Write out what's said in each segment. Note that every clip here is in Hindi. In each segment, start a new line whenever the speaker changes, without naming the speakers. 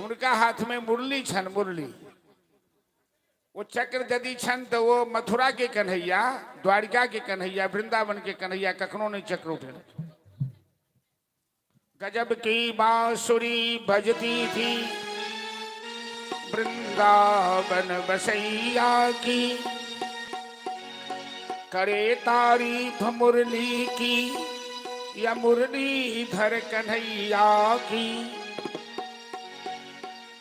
उनका हाथ में मुरली छन, मुरली। वो चक्र यदि छन तो वो मथुरा के कन्हैया, द्वारिका के कन्हैया, वृंदावन के कन्हैया कखनो नहीं चक्र उठे। गजब की बांसुरी बजती थी वृंदावन बसैया की, करे तारीफ मुरली की या मुरलीधर कन्हैया की।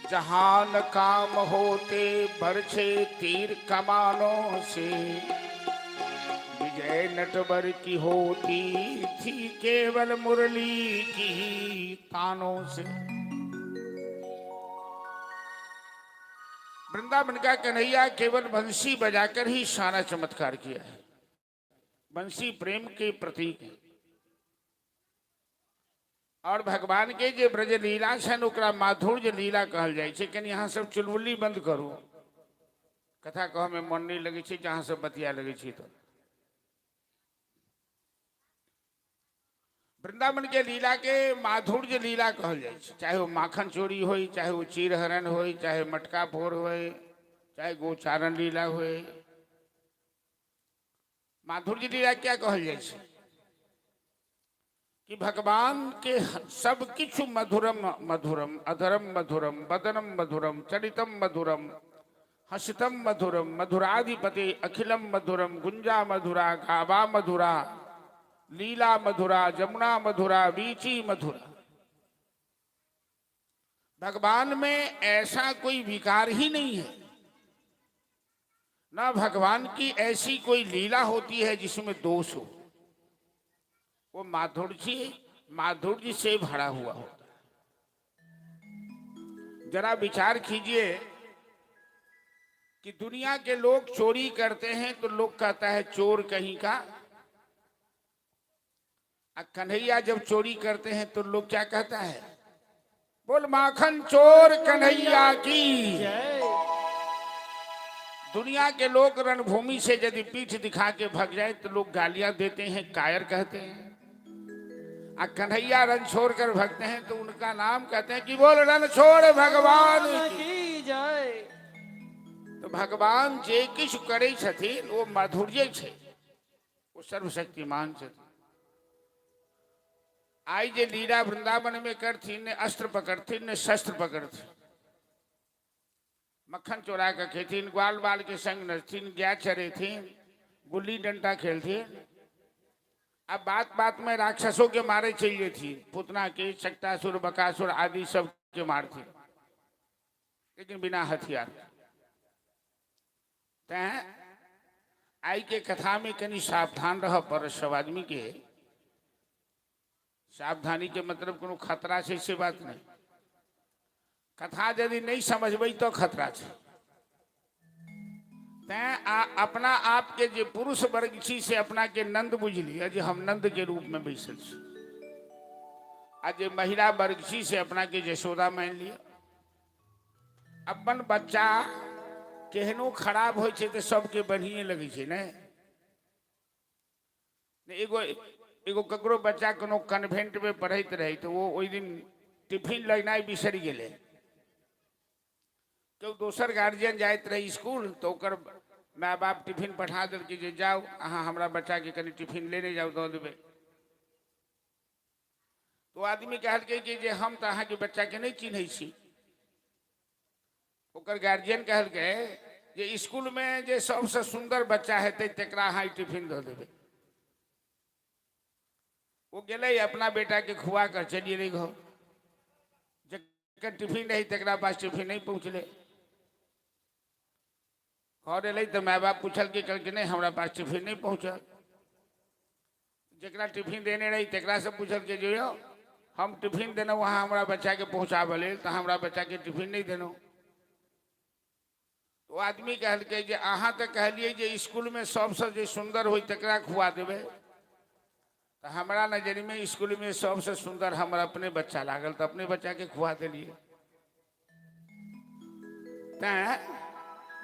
जहान काम होते बरछे तीर कमानों से, विजय नटवर की होती थी केवल मुरली की तानों से। वृंदावन का कन्हैया केवल बंसी बजाकर ही सारा चमत्कार किया है। बंसी प्रेम के प्रतीक है। और भगवान के जे ब्रज लीला छन ओकरा माधुर्य लीला कहल जाय छै। कनी यहाँ सब चुलबुली बंद करू, कथा कह में मन नहीं लगे छै, जहाँ सब बतिया लगे छै। तो वृंदावन के लीला के माधुर्य लीला कहल जाय छै। चाहे वो माखन चोरी हो, चाहे वो चीर हरण हो, चाहे मटका फोड़ हो, चाहे गोचारण लीला हो। माधुर्य लीला क्या कहल जाय छै कि भगवान के सब किछु मधुरम मधुरम, अधरम मधुरम, वदनम मधुरम, चरितम मधुरम, हसितम मधुरम, मधुराधिपति अखिलम मधुरम, गुंजा मधुरा, गावा मधुरा, लीला मधुरा, जमुना मधुरा, वीची मधुरा। भगवान में ऐसा कोई विकार ही नहीं है। ना भगवान की ऐसी कोई लीला होती है जिसमें दोष हो। वो माधुर्य से भरा हुआ होता है। जरा विचार कीजिए कि दुनिया के लोग चोरी करते हैं तो लोग कहता है चोर कहीं का। कन्हैया जब चोरी करते हैं तो लोग क्या कहता है, बोल माखन चोर कन्हैया की। दुनिया के लोग रणभूमि से यदि पीठ दिखा के भाग जाए तो लोग गालियां देते हैं, कायर कहते हैं। कन्हैया रण छोड़ कर भगते हैं तो उनका नाम कहते हैं कि बोल रण छोड़ भगवान की जय। तो भगवान जे किछु करे छथिन वो माधुर्य छे, वो सर्वशक्तिमान छथिन। आई जे लीला वृंदावन में करथिन, ने अस्त्र पकड़थिन, ने शस्त्र पकड़थिन, मक्खन चोरा कर खेथिन, ग्वाल बाल के संग नचथिन, गाय चरेथिन, गुल्ली डंडा खेलथिन। अब बात बात में राक्षसों के मारे चाहिए थी, पुतना के, शक्तासुर, बकासुर आदि सब के मारथिन, लेकिन बिना हथियार। आई के कथा में कनी सावधान रह पर सब आदमी के। सावधानी के मतलब कोनो खतरा से से बात नहीं। कथा यदि नहीं समझबे तो खतरा छे। अपना आप के जे पुरुष वर्ग छी से अपना के नंद बुझलिए जे हम नंद के रूप में बैसल छी। आ जे महिला वर्ग छी से अपना के यशोदा मान लिया। अपन बच्चा केहनो खराब हो तो सबके बढ़िए लगे छे ने। एगो ककरो बच्चा कोनो कन्वेंट में पढ़त रहे तो वो ओई दिन टिफिन लेनाई बिसरी गेले। क्यों दोसर गार्जियन जात रहे स्कूल तो ओकर माँ बाप टिफिन पठा दिल कि जाओ अहाँ हमरा बच्चा के कनी टिफिन लेने जाओ दो देवे। तो आदमी कहल कि जे हम तो अहाँ के बच्चा के नहीं चिन्ह छी। ओकर गार्जियन कहल के जे स्कूल में जे सबसे सुंदर बच्चा हेते तेकरा अहाँ टिफिन दो देवे। वो गेले अपना बेटा के खुआ कर चलिए रही घर। जकर टिफिन रही तेकरा पास टिफिन नहीं पहुँचले। घर अल तो माँ बाप पूछल कि नहीं हमारा पास टिफिन नहीं पहुँचल। जरा टिफिन देने रही तेकरा से पूछल के जो हम टिफिन देना वहाँ हमारा बच्चा के पहुँचावे तो हमारा बच्चा के टिफिन नहीं देना। तो आदमी कहल के जे अहाँ तो कहलिए जे स्कूल में सबसे जो सुंदर हो तकरा खुआ देवे। तो हमारा नजर में स्कूल में सबसे सुंदर हमारा अपने बच्चा लागल तो अपने बच्चा के खुआ दिलिए।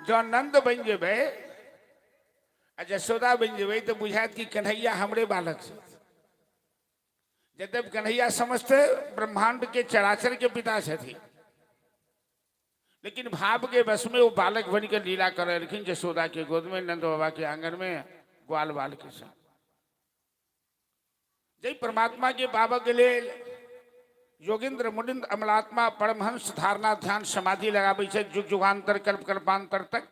जो नंद बन जेबे यशोदा बन जेबे तो बुझात कि कन्हैया हमरे बालक से। जब कन्हैया समस्त ब्रह्मांड के चराचर के पिता छथिन लेकिन भाव के बस में वो बालक बनकर लीला कर रहे यशोदा के गोद में, नंद बाबा के आंगन में ग्वाल बाल के साथ। जय परमात्मा के बाबा के लिए योगिंद्र मुनिंद्र अमलात्मा परमहंस धारणा ध्यान समाधि लगाबे छे, जुग जुगांतर कल्प कल्पांतर तक,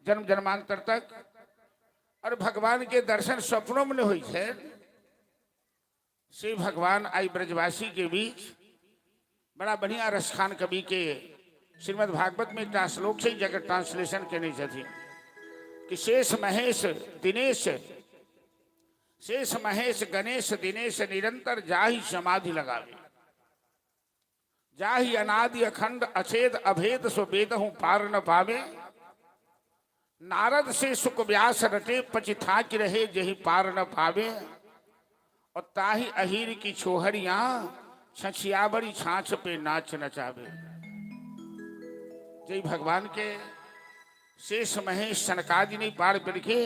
जन्म जन्मांतर तक। और भगवान के दर्शन स्वप्नों में हुई है। श्री भगवान आई ब्रजवासी के बीच बड़ा बढ़िया रसखान कवि के श्रीमद् भागवत में एक श्लोक से जगह ट्रांसलेशन करने चाहिए कि शेष महेश दिनेश, शेष महेश गणेश दिनेश निरंतर जाहि समाधि लगावे, जाहि अनादि अखंड अछेद अभेद सो वेद हूं पार न पावे। नारद से सुख व्यास रटे पचिथा की रहे जही पार न पावे। और ताही अहीर की छोहरिया छछियाबरी छाछ पे नाच नचावे। जय भगवान के शेष महेश सनकादि ने पार बिरखे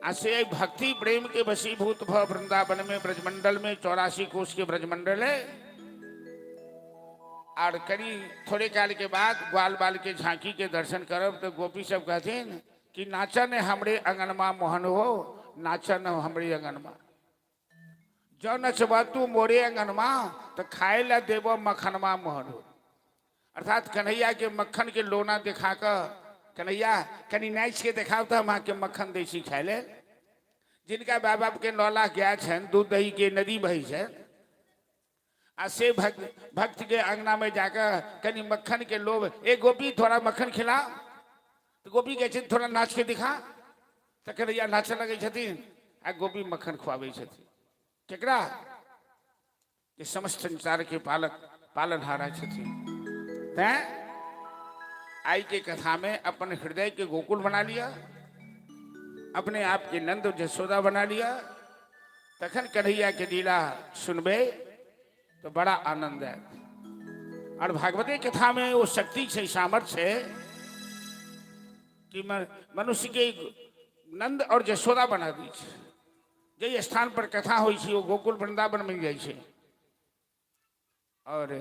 असे भक्ति प्रेम के वशीभूत भ वृंदावन में ब्रजमंडल में 84 कोष के ब्रजमंडल है। और करीब थोड़े काल के बाद ग्वाल बाल के झांकी के दर्शन करब तो गोपी सब कहते हैं कि नाचन हमरे अंगनमा मोहन हो, नाचन हमरे अंगनमा। जो नचबा तू मोरे अंगनमा तो खाए ला देव मखनमा मोहन हो। अर्थात कन्हैया के मक्खन के लोना दिखा कर कन्हैया कनी नाच के दिखाओ तो हम के मक्खन देसी खाए ले। जिनका बाप बाप के 9 लाख गाय छन, दूध दही के नदी बही है, से भक्त के अंगना में जाकर कनी मक्खन के लोभ, एक गोपी थोड़ा मक्खन खिला तो गोपी कहे थोड़ा नाच के दिखा तो कन्हैया नाच लगे छथिन आ गोपी मक्खन खुआबे छथिन। केकरा ये समस्त संसार के पालक पालनहारा छथिन। तैं आई के कथा में अपन हृदय के गोकुल बना लिया, अपने आप के नंद जसोदा बना लिया। तखन कन्हैया के लीला सुनबे तो बड़ा आनंद है। और भागवती कथा में वो शक्ति से सामर्थ्य है कि मनुष्य के नंद और जसोदा बना दी। जय स्थान पर कथा हुई थी वो गोकुल वृंदावन मिल जाए। और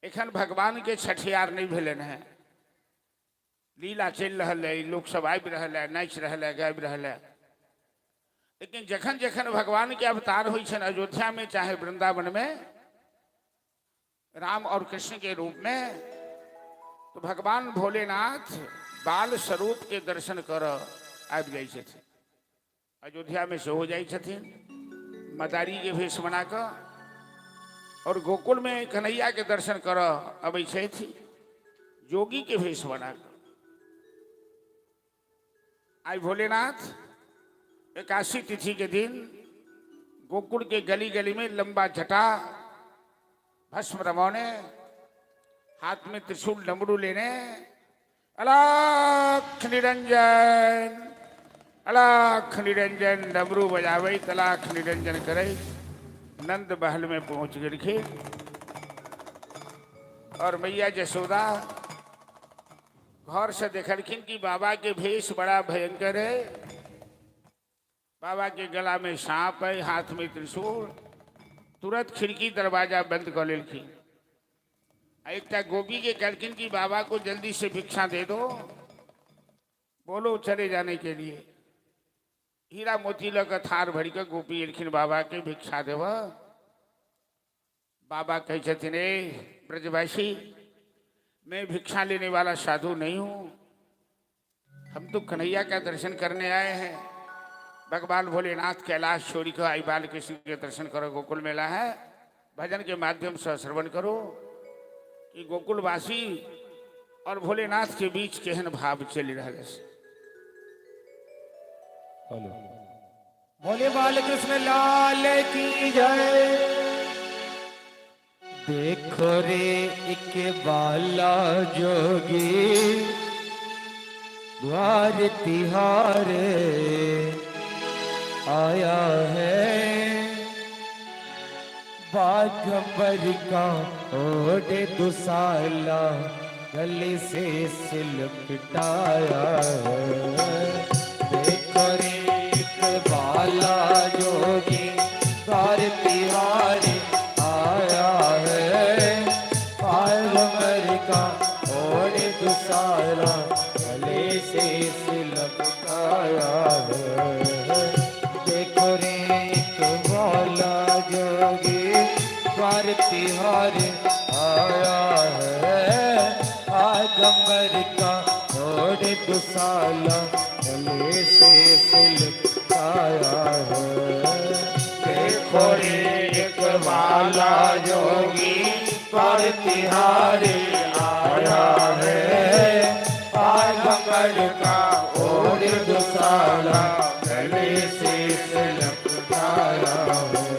एखन भगवान के छठियार नहीं भेलन है, लीला चल रहा है, लोग सब आबि रहा है, नाच रहा है, गाबि रहा है। लेकिन जखन जखन भगवान के अवतार हुई छन अयोध्या में चाहे वृंदावन में राम और कृष्ण के रूप में, तो भगवान भोलेनाथ बाल स्वरूप के दर्शन कर आबि जाई छथिन। अयोध्या में से हो जाई छथिन मदारी के भेष बनाकर, और गोकुल में कन्हैया के दर्शन कर अबै छथि जोगी के भेष बनाकर। आज भोलेनाथ एकादशी तिथि के दिन गोकुल के गली गली में लंबा जटा भस्म रमौने, हाथ में त्रिशूल डमरू लेने, अलख निरंजन अलख निरंजन डमरू बजावे तलाख निरंजन करे नंद महल में पहुंच गए। और मैया जसोदा घर से देखलखिन कि बाबा के भेष बड़ा भयंकर है। बाबा के गला में सांप है, हाथ में त्रिशूल। तुरंत खिड़की दरवाजा बंद कर लेलखिन। एक गोपी के कहलखिन कि बाबा को जल्दी से भिक्षा दे दो, बोलो चले जाने के लिए। हीरा मोती लग थार भरी कर गोपी एलखिन बाबा के भिक्षा देव। बाबा कहे छथिन ब्रजवासी मैं भिक्षा लेने वाला साधु नहीं हूं, हम तो कन्हैया का दर्शन करने आए हैं। भगवान भोलेनाथ कैलाश छोड़ी कर आई बाल कृष्ण के दर्शन करो, गोकुल मेला है, भजन के माध्यम से श्रवण करो कि गोकुलवासी और भोलेनाथ के बीच केहन भाव चल रहा है।
भोले बाल कृष्ण लाल की जय। देखो रे एक बाला जोगी द्वार तिहारे आया है। बागंबर का ओढ़े दुसाला गले से सिलपटाया है। देखो रे एक बाला जोगी द्वार तिहारे आया है। बागंबर का तिहारे आया है, आगंबर का ओढ़े दुसाला गले से सिलक आया है।
देखो रे एक वाला जोगी पर तिहारे आया है, आगंबर का ओढ़ दुसाला गले से सिलक आया है।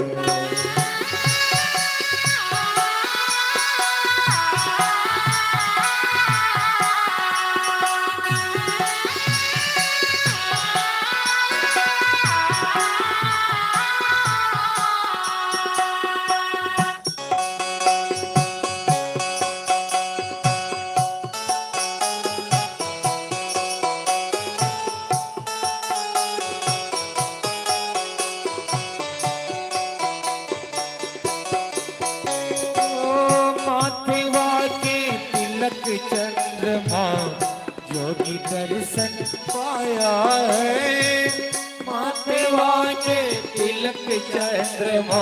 चंद्रमा योगी दर्शन पाया है, माथेवा के तिलक चंद्रमा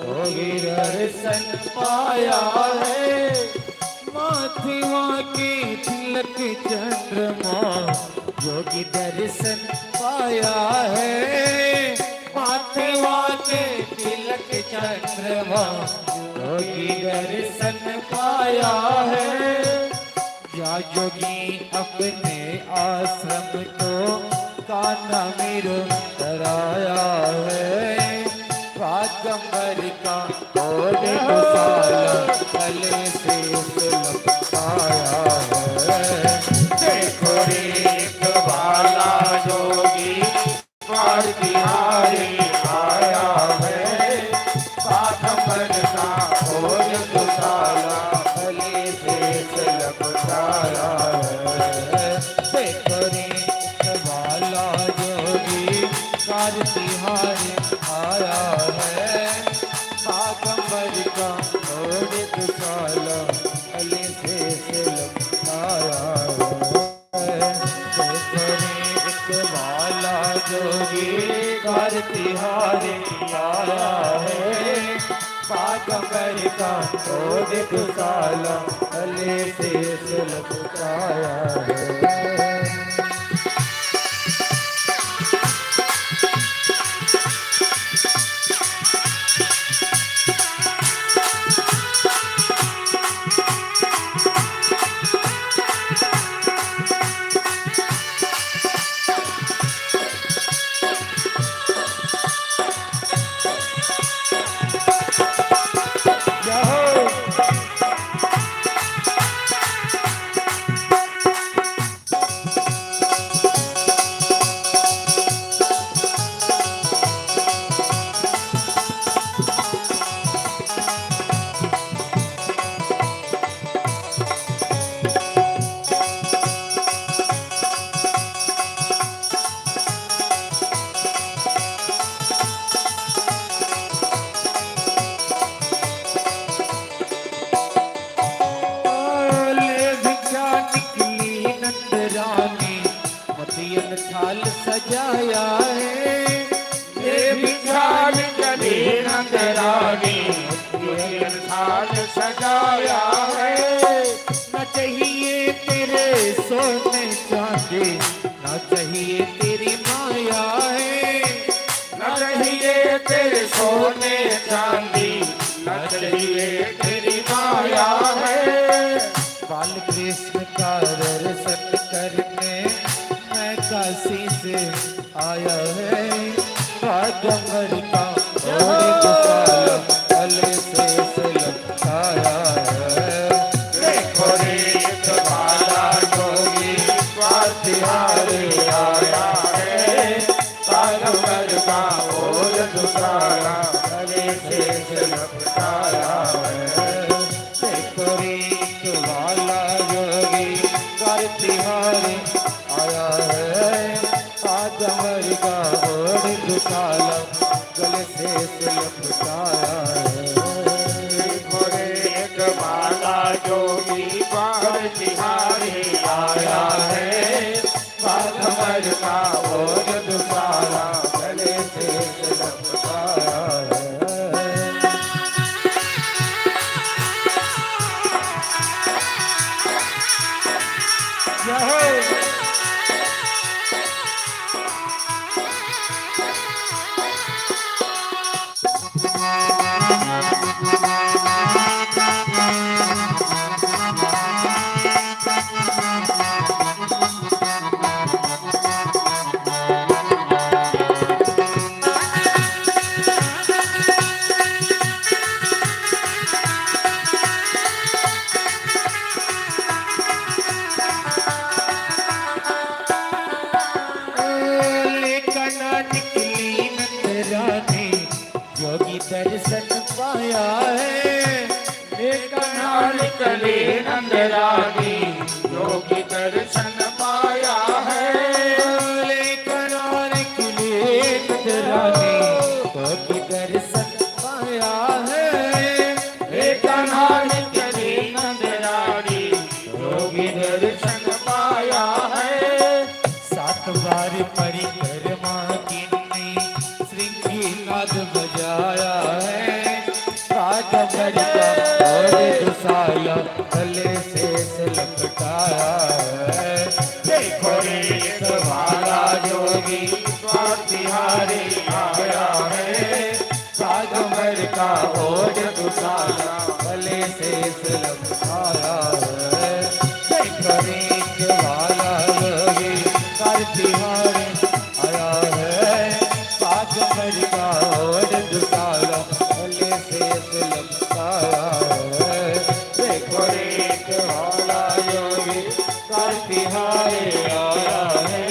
योगी दर्शन पाया है, माथेवा के तिलक चंद्रमा योगी दर्शन पाया है, माथेवा के तिलक चंद्रमा योगी दर्शन पाया है। या योगी अपने आश्रम तो कान्हा मेरो कराया है, आगंबर का ओढ़े दुसाला गले से सिलक आया है।
देखो रे एक वाला जोगी पर तिहारे आया है, आगंबर का ओढ़ दुसाला गले से सिलक आया है।
देखो रे वाला जोगी कर तिहारे आया है, आगंबर का ओढ़े दुसाला गले से सिलक आया है। देखो रे वाला जोगी कर तिहारे आया है, आगंबर का ओढ़े दुसाला गले से सिलक आया है। थाल सजाया है,
ये बिछाल गली नंदरानी ये थाल सजाया है।
न चाहिए तेरे सोने चांदी, न चाहिए तेरी माया है,
न चाहिए तेरे सोने चांदी, न चाहिए तेरी माया है।
बाल कृष्ण का दर्शन करने मैं काशी से आया है, आगंबर का ओढ़े दुसाला गले से सिलक आया है।
देखो रे एक वाला जोगी पर तिहारे आया है, आगंबर का ओढ़ दुसाला गले से सिलक आया है।
देखो रे एक वाला जोगी कर तिहारे आया है, आगंबर का ओढ़े दुसाला गले से सिलक आया है।
देखो रे एक वाला जोगी पर तिहारे आया है, आगंबर का ओढ़ दुसाला गले से सिलक आया है।
लेकना निकली नंदरानी योगी दर्शन पाया है। लेकना
निकले नंदरानी योगी दर्शन पाया है।
लेकना निकली नंदरानी योगी दर्शन पाया है।
लेकना निकले नंदरानी योगी दर्शन पाया है।
7 बार परिक्रमा कीनी श्रृंगीनाद बजाया है। राजमर का और दुसाला गले शेष लपटाया है।
देखो रे तुम्हारा योगी स्वातिहारी आया है।
राजमर का और दुसाला गले शेष लपटाया है। देखो रे वाला योगी तिहारी आया है। राजमर का और दुसाला गले शेष लपटाया है। देखो रे वाला योगी तिहारी आया है।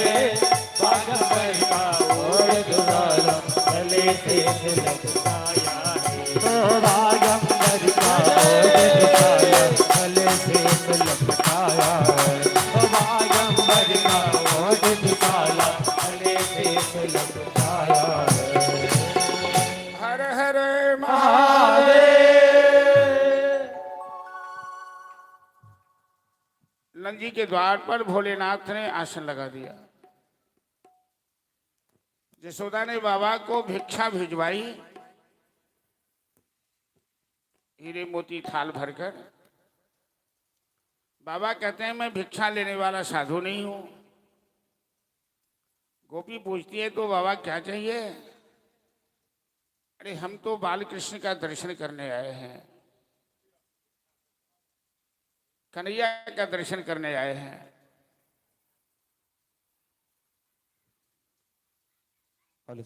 राजमर का और दुसाला गले शेष लपटाया है। ओ राजमर का और दुसाला गले शेष लपटाया है। ओ राजमर का और दुसाला गले शेष लपटाया है।
हर हर महादेव। नंदी के द्वार पर भोलेनाथ ने आसन लगा दिया। यशोदा ने बाबा को भिक्षा भिजवाई, हीरे मोती थाल भरकर। बाबा कहते हैं मैं भिक्षा लेने वाला साधु नहीं हूं। गोपी पूछती है तो बाबा क्या चाहिए? अरे हम तो बाल कृष्ण का दर्शन करने आए हैं, कन्हैया का दर्शन करने आए हैं।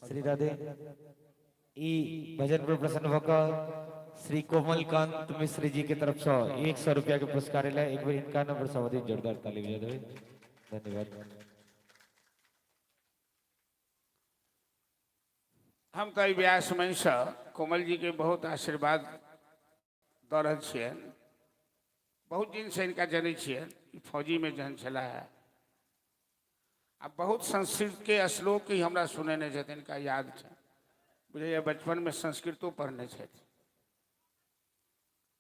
श्री राधे ई भजन पर प्रसन्न होकर श्री कोमलकांत मिश्र जी की तरफ से 100 रुपया के पुरस्कार है। एक बार इनका नंबर सवादी जोरदार ताली बजा दो। धन्यवाद।
हम तो व्यास मंच कोमल जी के बहुत आशीर्वाद दऽ रहल छियनि। बहुत दिन से इनका जनै छियनि। फौजी में जहन छला है। अब बहुत संस्कृत के श्लोक ही हमरा सुने नहीं छथिन, इनका याद है। बुझे बचपन में संस्कृतो पढ़ने छथिन।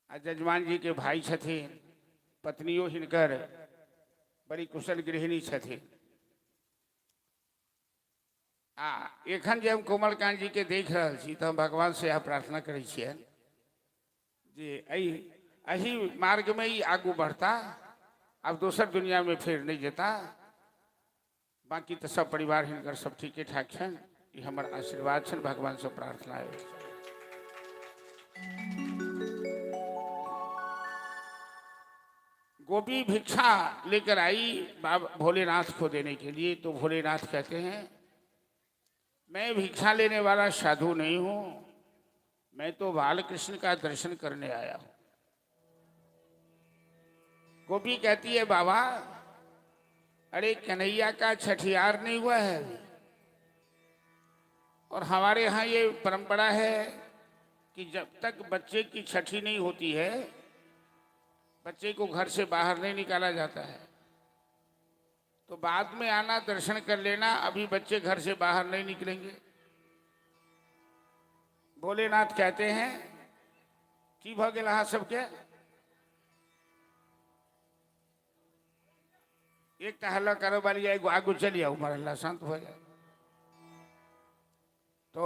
आ जजमान जी के भाई छथिन, पत्नियों हिनकर बड़ी कुशल गृहिणी छथिन। एखन जे हम कोमलकांत जी के देख रहल छी तो हम भगवान से यह प्रार्थना करै छियनि जे एही मार्ग में ही आगू बढ़ता, अब दोसर दुनिया में फिर नहीं जेता। बाकी तो सब परिवार हिनकर सब ठीके ठाक छनि। ई हमर आशीर्वाद छनि, भगवान से प्रार्थना है। गोपी भिक्षा लेकर आई बाबा भोलेनाथ को देने के लिए। तो भोलेनाथ कहते हैं मैं भिक्षा लेने वाला साधु नहीं हूं, मैं तो बाल कृष्ण का दर्शन करने आया हूं। गोपी कहती है बाबा अरे कन्हैया का छठियार नहीं हुआ है। और हमारे यहाँ ये परंपरा है कि जब तक बच्चे की छठी नहीं होती है, बच्चे को घर से बाहर नहीं निकाला जाता है। तो बाद में आना, दर्शन कर लेना, अभी बच्चे घर से बाहर नहीं निकलेंगे। भोलेनाथ कहते हैं कि भ गेल अहाँ सबके एक हल्ला करो वाली एगो आगू चलिए, उमर अल्लाह शांत हो जाए। तो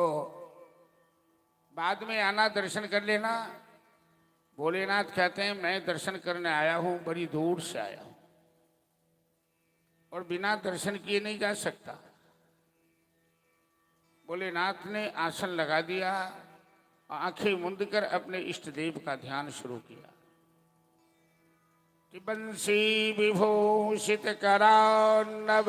बाद में आना, दर्शन कर लेना। भोलेनाथ कहते हैं मैं दर्शन करने आया हूं, बड़ी दूर से आया हूं। और बिना दर्शन किए नहीं जा सकता। भोलेनाथ ने आसन लगा दिया, आंखें मूंद कर अपने इष्ट देव का ध्यान शुरू किया कि बंसी विभूषित करान्नवलीरदाभा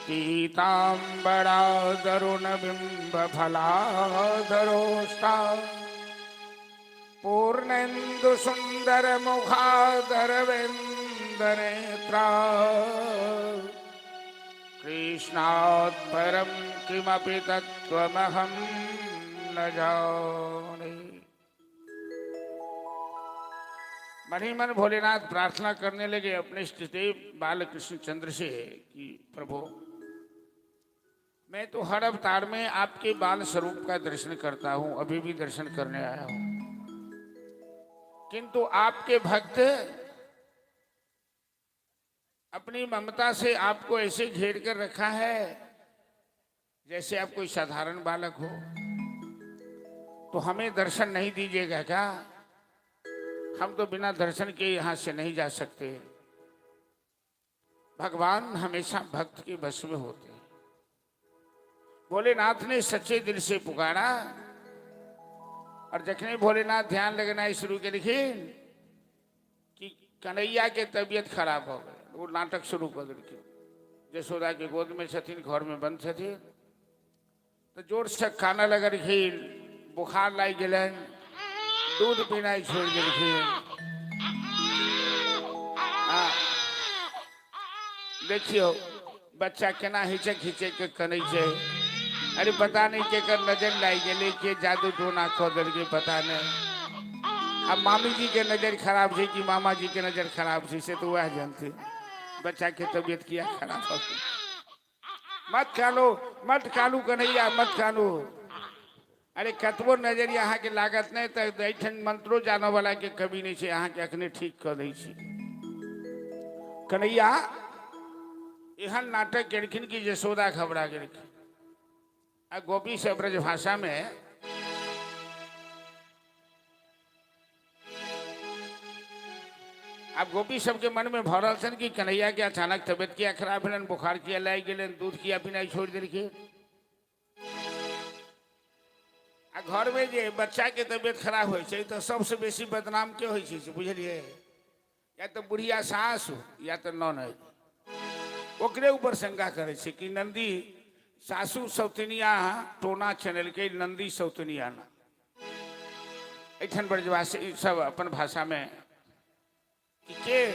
पीतांबरा दरुण बिंब फलाधरोष्टा पूर्णेन्दु सुंदर मुखादर नेत्रा कृष्णात् परम किमपि तत्त्वमहं न जाने। मन ही मन भोलेनाथ प्रार्थना करने लगे अपने इष्टदेव बालकृष्ण चंद्र से कि प्रभु, मैं तो हर अवतार में आपके बाल स्वरूप का दर्शन करता हूं, अभी भी दर्शन करने आया हूं, किंतु आपके भक्त अपनी ममता से आपको ऐसे घेर कर रखा है जैसे आप कोई साधारण बालक हो, तो हमें दर्शन नहीं दीजिएगा क्या? हम तो बिना दर्शन के यहां से नहीं जा सकते। भगवान हमेशा भक्त के वश में होते हैं। भोलेनाथ ने सच्चे दिल से पुकारा और जखने भोलेनाथ ध्यान लगना शुरू के लिखे कि कन्हैया के तबीयत खराब हो गए, वो नाटक शुरू कर दिए। यशोदा के गोद में छथिन, घर में बंद छथिन, तो जोर से खाना लगा रखी, बुखार लाई गलन, दूध पीना छोड़ दिए। देखियो बच्चा केना हिचक हिचक के कनै छै। अरे पता नहीं के कर नजर लाई गए, के जादू टोना खो दल के पता नहीं। अब मामी जी के नजर खराब है कि मामा जी के नजर खराब है से तो वह जानते। बच्चा के तबीयत किया खराब हो, मत खालो मत खालू कन्हैया मत खालू। अरे कतबो नजर यहाँ के लागत नहीं तो ऐठन मंत्रो जाने वाला के कभी नहीं है, यहाँ के अखने ठीक कर दी। कन्हैया एहन नाटक केलखिन की यशोदा घबरा गेलखिन। आ गोपी से ब्रज भाषा में अब गोपी सबके मन में भरल छन कि कन्हैया के अचानक तबियत किया खराब भेलन, बुखार किया लाई गेलन, दूध किया पीना छोड़ देलखिन। आ घर में जे बच्चा के तबियत खराब हो तो सबसे बेसी बदनाम के होइ छै बुझलिए? या तो बुढ़िया सास या तो ननद, ओकरे ऊपर शंका करे छै कि नंदी सासू सौतनिया टोना चैनल के नंदी सौतनिया ना। ऐठन ब्रजवासी सब अपन भाषा में कि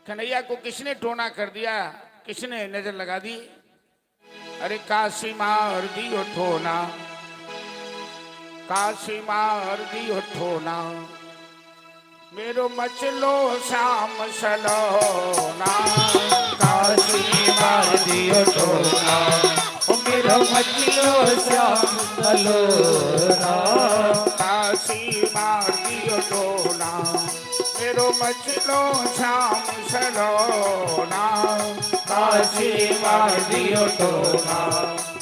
कन्हैया को किसने टोना कर दिया, किसने नजर लगा दी? अरे काशी मार दियो ठोना, काशी मार दियो ठोना, मेरो मचलो शाम सलोना।
काशी मार दियो टोना, ओ मेरो मचलो श्याम सलोना।
काशी मार दियो टोना, मेरो मचलो शाम सलोना।
काशी मार दियो टोना,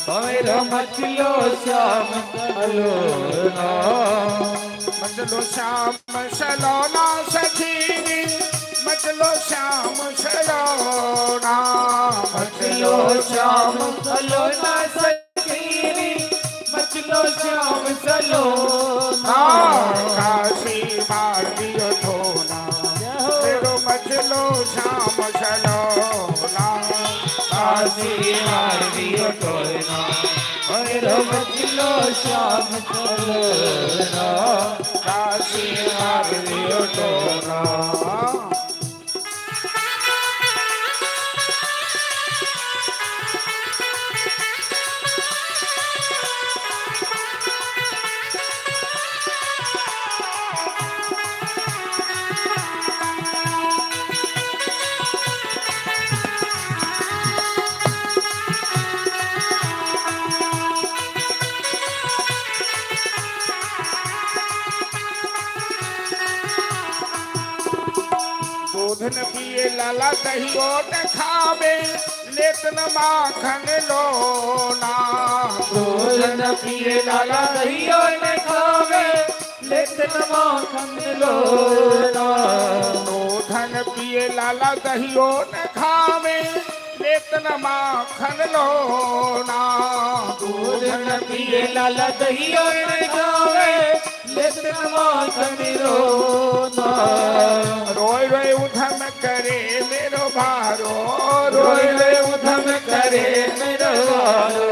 मेरो मचलो श्याम सलोना।
मचलो श्याम सलोना सखी, मचलो श्याम सलोना।
मचलो श्याम सलोना सखी, मचलो श्याम सलोना।
काशी मार दियो ठोना, मेरो मचलो श्याम सलोना।
काशी मार दियो टोना, मेरो मचलो श्याम सलोना।
काशी मार दियो ठोना। दूध न पिए लाला दहियो न खावे, लेत न माखन लोना।
दूध न पिए लाला दहियो न खावे, लेत न माखन लोना।
दूध न न पिए लाला दहियो न खावे लेत न माखन लोना।
दूध न पिए लाला दहियो न खावे लेत न माखन लोना।
रोय रोय उधम करे मेरो भारो,
रोय रोय उधम करे मेरो भारो।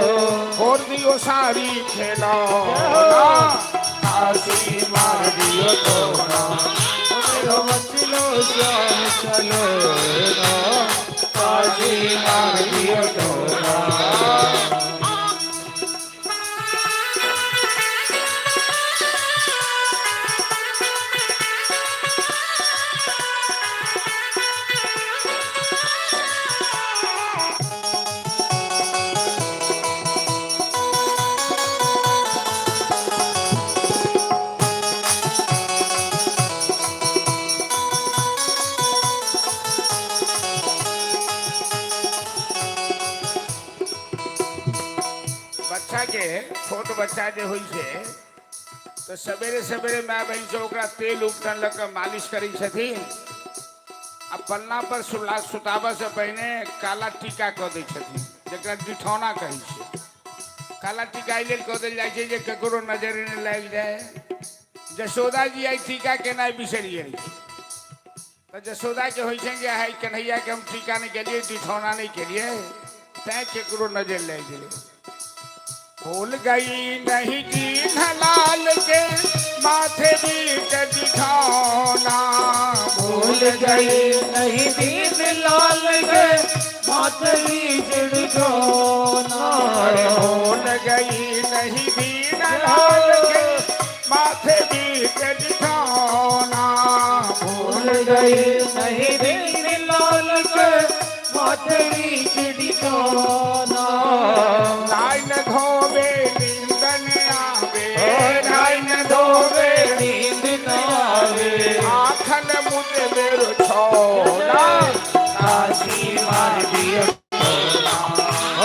और दियो सारी खेला आसी मार दियो तोरा।
मेरो मचलो श्याम चलो
आसी मार दियो तोरा। बच्चा के छोट बच्चा जो हुई से तो सवेरे सवेरे माँ बहन से ओकरा तेल उपटन लग मालिश करी छथिन। अब पन्ना पर सुताबा से पहले काला टीका कऽ दै छथिन जकरा डिठौना कहै छै। काला टीका एहि लेल कऽ देल जाइ छै जे ककरो नजर नहि लागि जाए। जशोदा जी आई टीका केनाइ बिसरि गेल तो जशोदा के होइ छै जे हाय कन्हैया के हम टीका नहीं केलिए डिठौना नहीं केलिए तैं केकरो नजर लग गेलै। भूल गई नहीं दीन लाल के माथे बीच दिखौना।
भूल गई नहीं दीन लाल के माथे बीच दिखौना।
भूल गई नहीं दीन लाल के माथे बीच दिखौना।
भूल गई नहीं दीन लाल के माथे बीच दिखौना।
नाइन धोवे नींदन आवे,
नाइन धोवे नींद न आवे।
आखन मुझे मेरो छोड़ा
आसी मार दियो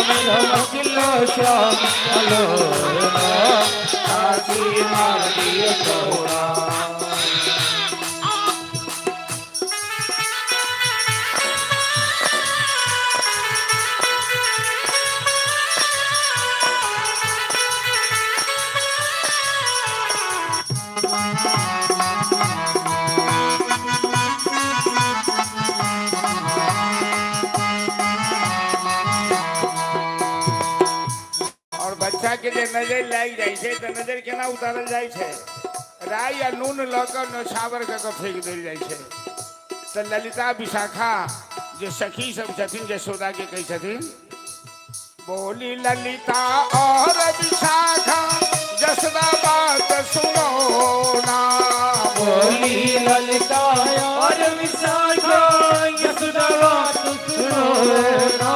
मेरा मचलो श्याम चलो आसी मार दियो तोरा।
और बच्चा के जे नजर लाग जाए छै तो नजर केना उतारल जाए छै। राई या नून लऽ कऽ नछावर कऽ के फेंक देल जाए छै। तो ललिता विशाखा जे सखी सब छथिन जशोदा के कहै छथिन बोली ललिता और विशाखा जसोदा बात सुनो ना।
बोली ललिता और विशाखा यशोदा बात सुनो ना।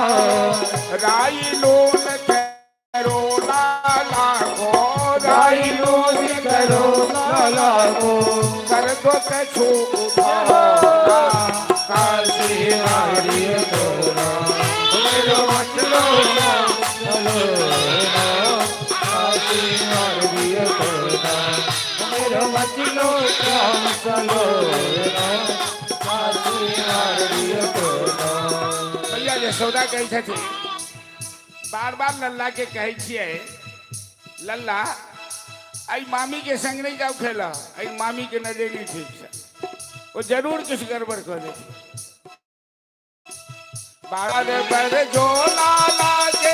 राई लोन करो लाला को,
राई लोन करो लाला को।
कर दो कछु उधारा
काशी मारी तोरा मेरो मचलो चलो काशी मारी तोरा मेरो मचलो चलो काशी मारी तोरा।
भैया यशोदा कहै छथिन बार बार लल्ला के कहै छियै लल्ला आई मामी के संग नहीं जाओ खेला, आई मामी के नजर नहीं ठीक से वो जरूर कुछ गड़बड़ कर देती। बार पर जो लाला के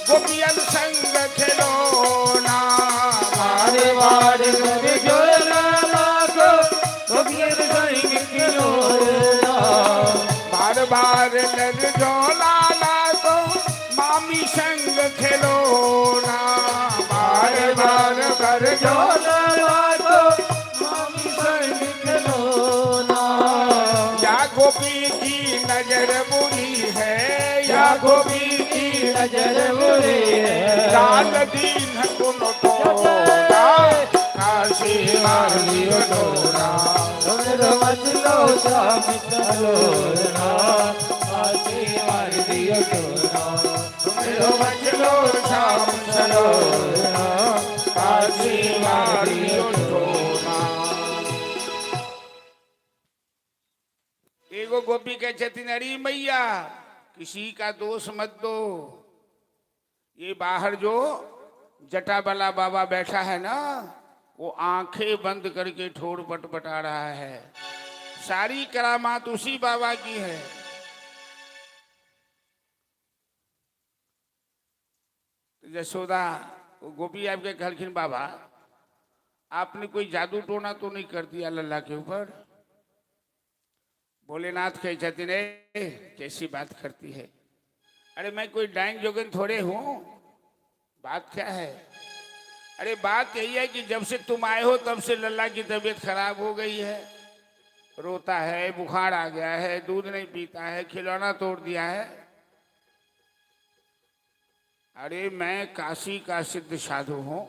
गोपियन संग खेलो ना।
बार बार कर जो लाला को गोपियन संग खेलो ना।
बार बार लग जो लाला को मामी संग खेलो ना। बार बार कर जो
लाला को मामी संग खेलो ना।
या गोपी की नजर बुरी है, या गोपी की
नजर बुरी है।
लाल दीन कुन तोरा काशी मार लियो तोरा।
मेरो मचलो श्याम चलो ना काशी मार दियो तोरा। मेरो मचलो श्याम चलो ना काशी मार दियो तोरा।
गोपी कह छथिन अरे मैया किसी का दोष मत दो, ये बाहर जो जटा वाला बाबा बैठा है ना, वो आंखें बंद करके ठोर पटपटा रहा है, सारी करामात उसी बाबा की है। यशोदा वो गोपी आपके कहलखिन बाबा आपने कोई जादू टोना तो नहीं कर दिया लल्ला के ऊपर? भोलेनाथ कहे छथिन कैसी बात करती है, अरे मैं कोई डाइन जोगिन थोड़े हूं, बात क्या है? अरे बात यही है कि जब से तुम आए हो तब से लल्ला की तबीयत खराब हो गई है, रोता है, बुखार आ गया है, दूध नहीं पीता है, खिलौना तोड़ दिया है। अरे मैं काशी का सिद्ध साधु हूं,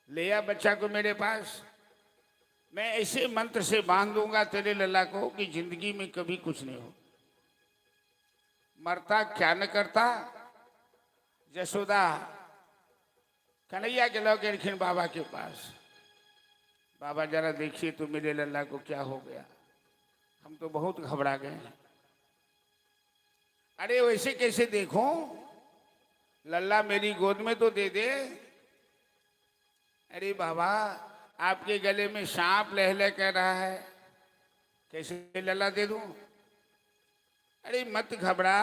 ले आ बच्चा को मेरे पास, मैं ऐसे मंत्र से बांध दूंगा तेरे लल्ला को कि जिंदगी में कभी कुछ नहीं हो, मरता क्या न करता। यशोदा कन्हैया के लोग रखिन बाबा के पास, बाबा जरा देखिए तो मेरे लल्ला को क्या हो गया, हम तो बहुत घबरा गए हैं। अरे वैसे कैसे देखूं, लल्ला मेरी गोद में तो दे दे। अरे बाबा आपके गले में सांप लहले कह रहा है, कैसे लल्ला दे दूं? अरे मत घबरा,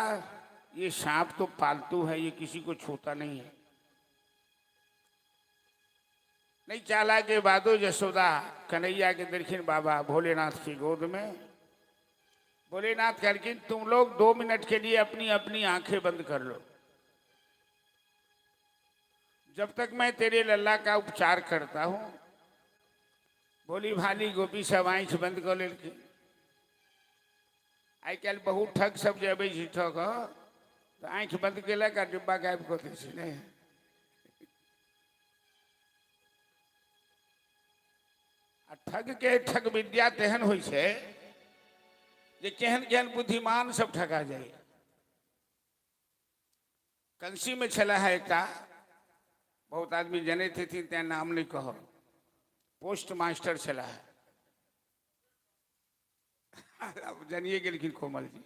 ये सांप तो पालतू है, ये किसी को छूता नहीं है। नहीं चाला के बादो यशोदा कन्हैया के दरखिन बाबा भोलेनाथ की गोद में। भोलेनाथ करके तुम लोग 2 मिनट के लिए अपनी अपनी आंखें बंद कर लो, जब तक मैं तेरे लल्ला का उपचार करता हूं। भोली भाली गोपी सब आंख बंद कर ले। आई कल बहुत ठग सब जब ठग तो आंख बंद केला का डिब्बा गायब कर दी। ठग के ठग विद्या तेहन हो जे केहन केहन बुद्धिमान सब ठगा जाए। कंसी में छला है एक बहुत आदमी जने थे थी त्या नाम नहीं कहो, पोस्ट मास्टर चला है अब जानिए के लेकिन कोमल जी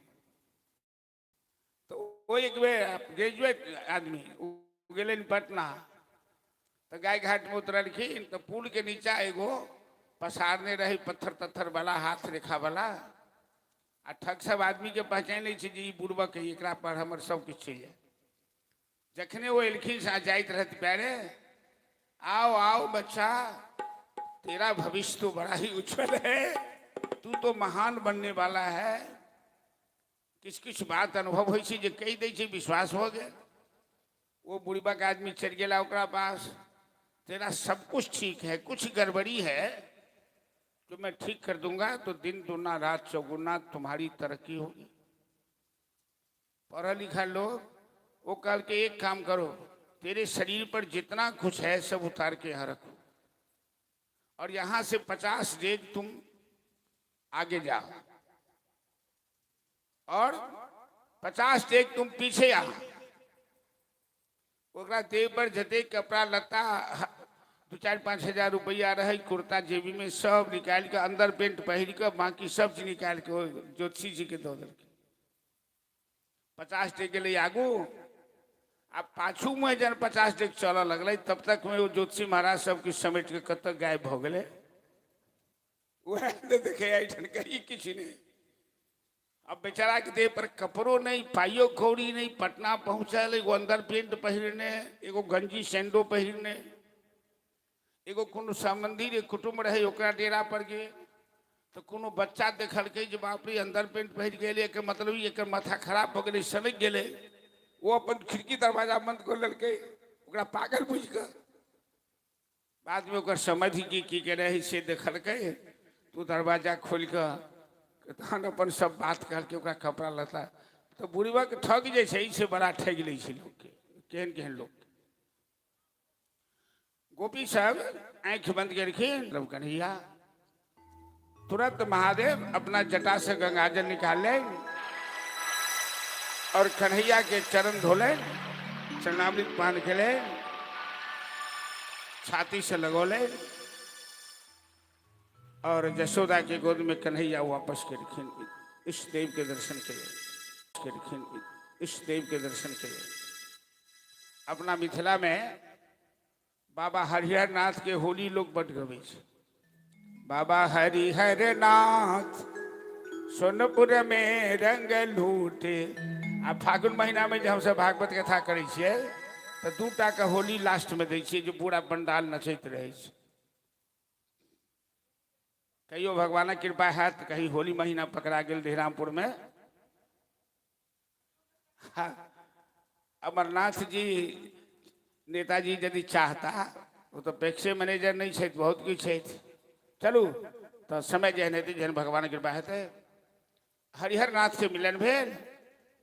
तो वो एक ग्रेजुएट आदमी गेले पटना तो गाय घाट में उतरलखिन तो पुल के नीचा एगो पसारने रही पत्थर तत्थर वाला हाथ रेखा वाला आ ठग सब आदमी के पहचान नहीं जी बुड़बक है, एकरा पर हमर सब कुछ चाहिए। जखने वो एलखिन से जाइत रहती प्यारे, आओ आओ बच्चा, तेरा भविष्य तो बड़ा ही उज्जवल है, तू तो महान बनने वाला है। किस किस बात अनुभव हुई जे कही दे विश्वास हो गए। वो बुढ़बा का आदमी चल गया ओकरा पास, तेरा सब कुछ ठीक है, कुछ गड़बड़ी है तो मैं ठीक कर दूंगा, तो दिन दूना रात चौगुना तुम्हारी तरक्की होगी। पढ़ा लिखा लोग वो कल के एक काम करो, तेरे शरीर पर जितना कुछ है सब उतार के यहाँ रखो और यहां से 50 डेग तुम आगे जाओ और 50 डेग तुम पीछे आओ। ओकरा देह पर जते कपड़ा लत्ता 2-4-5 हजार रुपया रहे, कुर्ता जेबी में सब निकाल के अंदर पेंट पहन के बाकी सब चीज निकाल के ज्योतिषी जी के दो दल के 50 डेग के लिए आगू। अब पाछू में जन 50 डेग चल लगल, तब तक में वो ज्योतिषी महाराज सबके समेट के कत गायब हो गए। वह देखे कही किसी ने। अब बेचारा के देह पर कपड़ो नहीं, पाइयो कौड़ी नहीं, पटना पहुंचल, एगो अंदर पेंट पहिरने, एगो गंजी सेंडो पहिरने, एगो कोनो संबंधी कुटुंब रहे ओकरा डेरा पर गए तो कोनो बच्चा देखल के जे बाप रे अंदर पेंट पहिर गए, एक मतलब एक माथा खराब हो गए, सनक गए। वो अपन खिड़की दरवाजा बंद कर ललके, ओकरा पागल बुझ कर। बाद में ओकर समझ की रहे से देखल के तू दरवाजा खोल कर तहन अपन सब बात करके ओकरा कपड़ा लता तो बुढ़वा के ठग जैसे से बड़ा ठग ले लोग के केहन केहन लोग। गोपी साहब आंख बंद करके कन्हैया तुरंत महादेव अपना जटा से गंगाजल निकाल ले और कन्हैया के चरण धोले, चरणामृत पान के ले, छाती से लगोले और यशोदा के गोद में कन्हैया वापस के रखिन। इष्ट देव के दर्शन के लिए, इष्ट देव के दर्शन के लिए अपना मिथिला में बाबा हरिहर नाथ के होली लोग बट गवे छे। बाबा हरिहर नाथ सोनपुर में रंग लूटे। आ फागुन महीना में जब हमसे भागवत कथा करे छिए तो 2 टा के होली लास्ट में दै छिए, जो पूरा पंडाल नचैत रहे छे। कहियो भगवान कृपा है तो कहीं होली महीना पकड़ा गेल देहरामपुर में। हाँ, अमरनाथ जी नेताजी यदि चाहता वो तो पैक्से मैनेजर नहीं छे, बहुत कुछ है। चलू तो समय जहन हेतु जहन भगवान कृपा हेतु हरिहर नाथ से मिलन भेल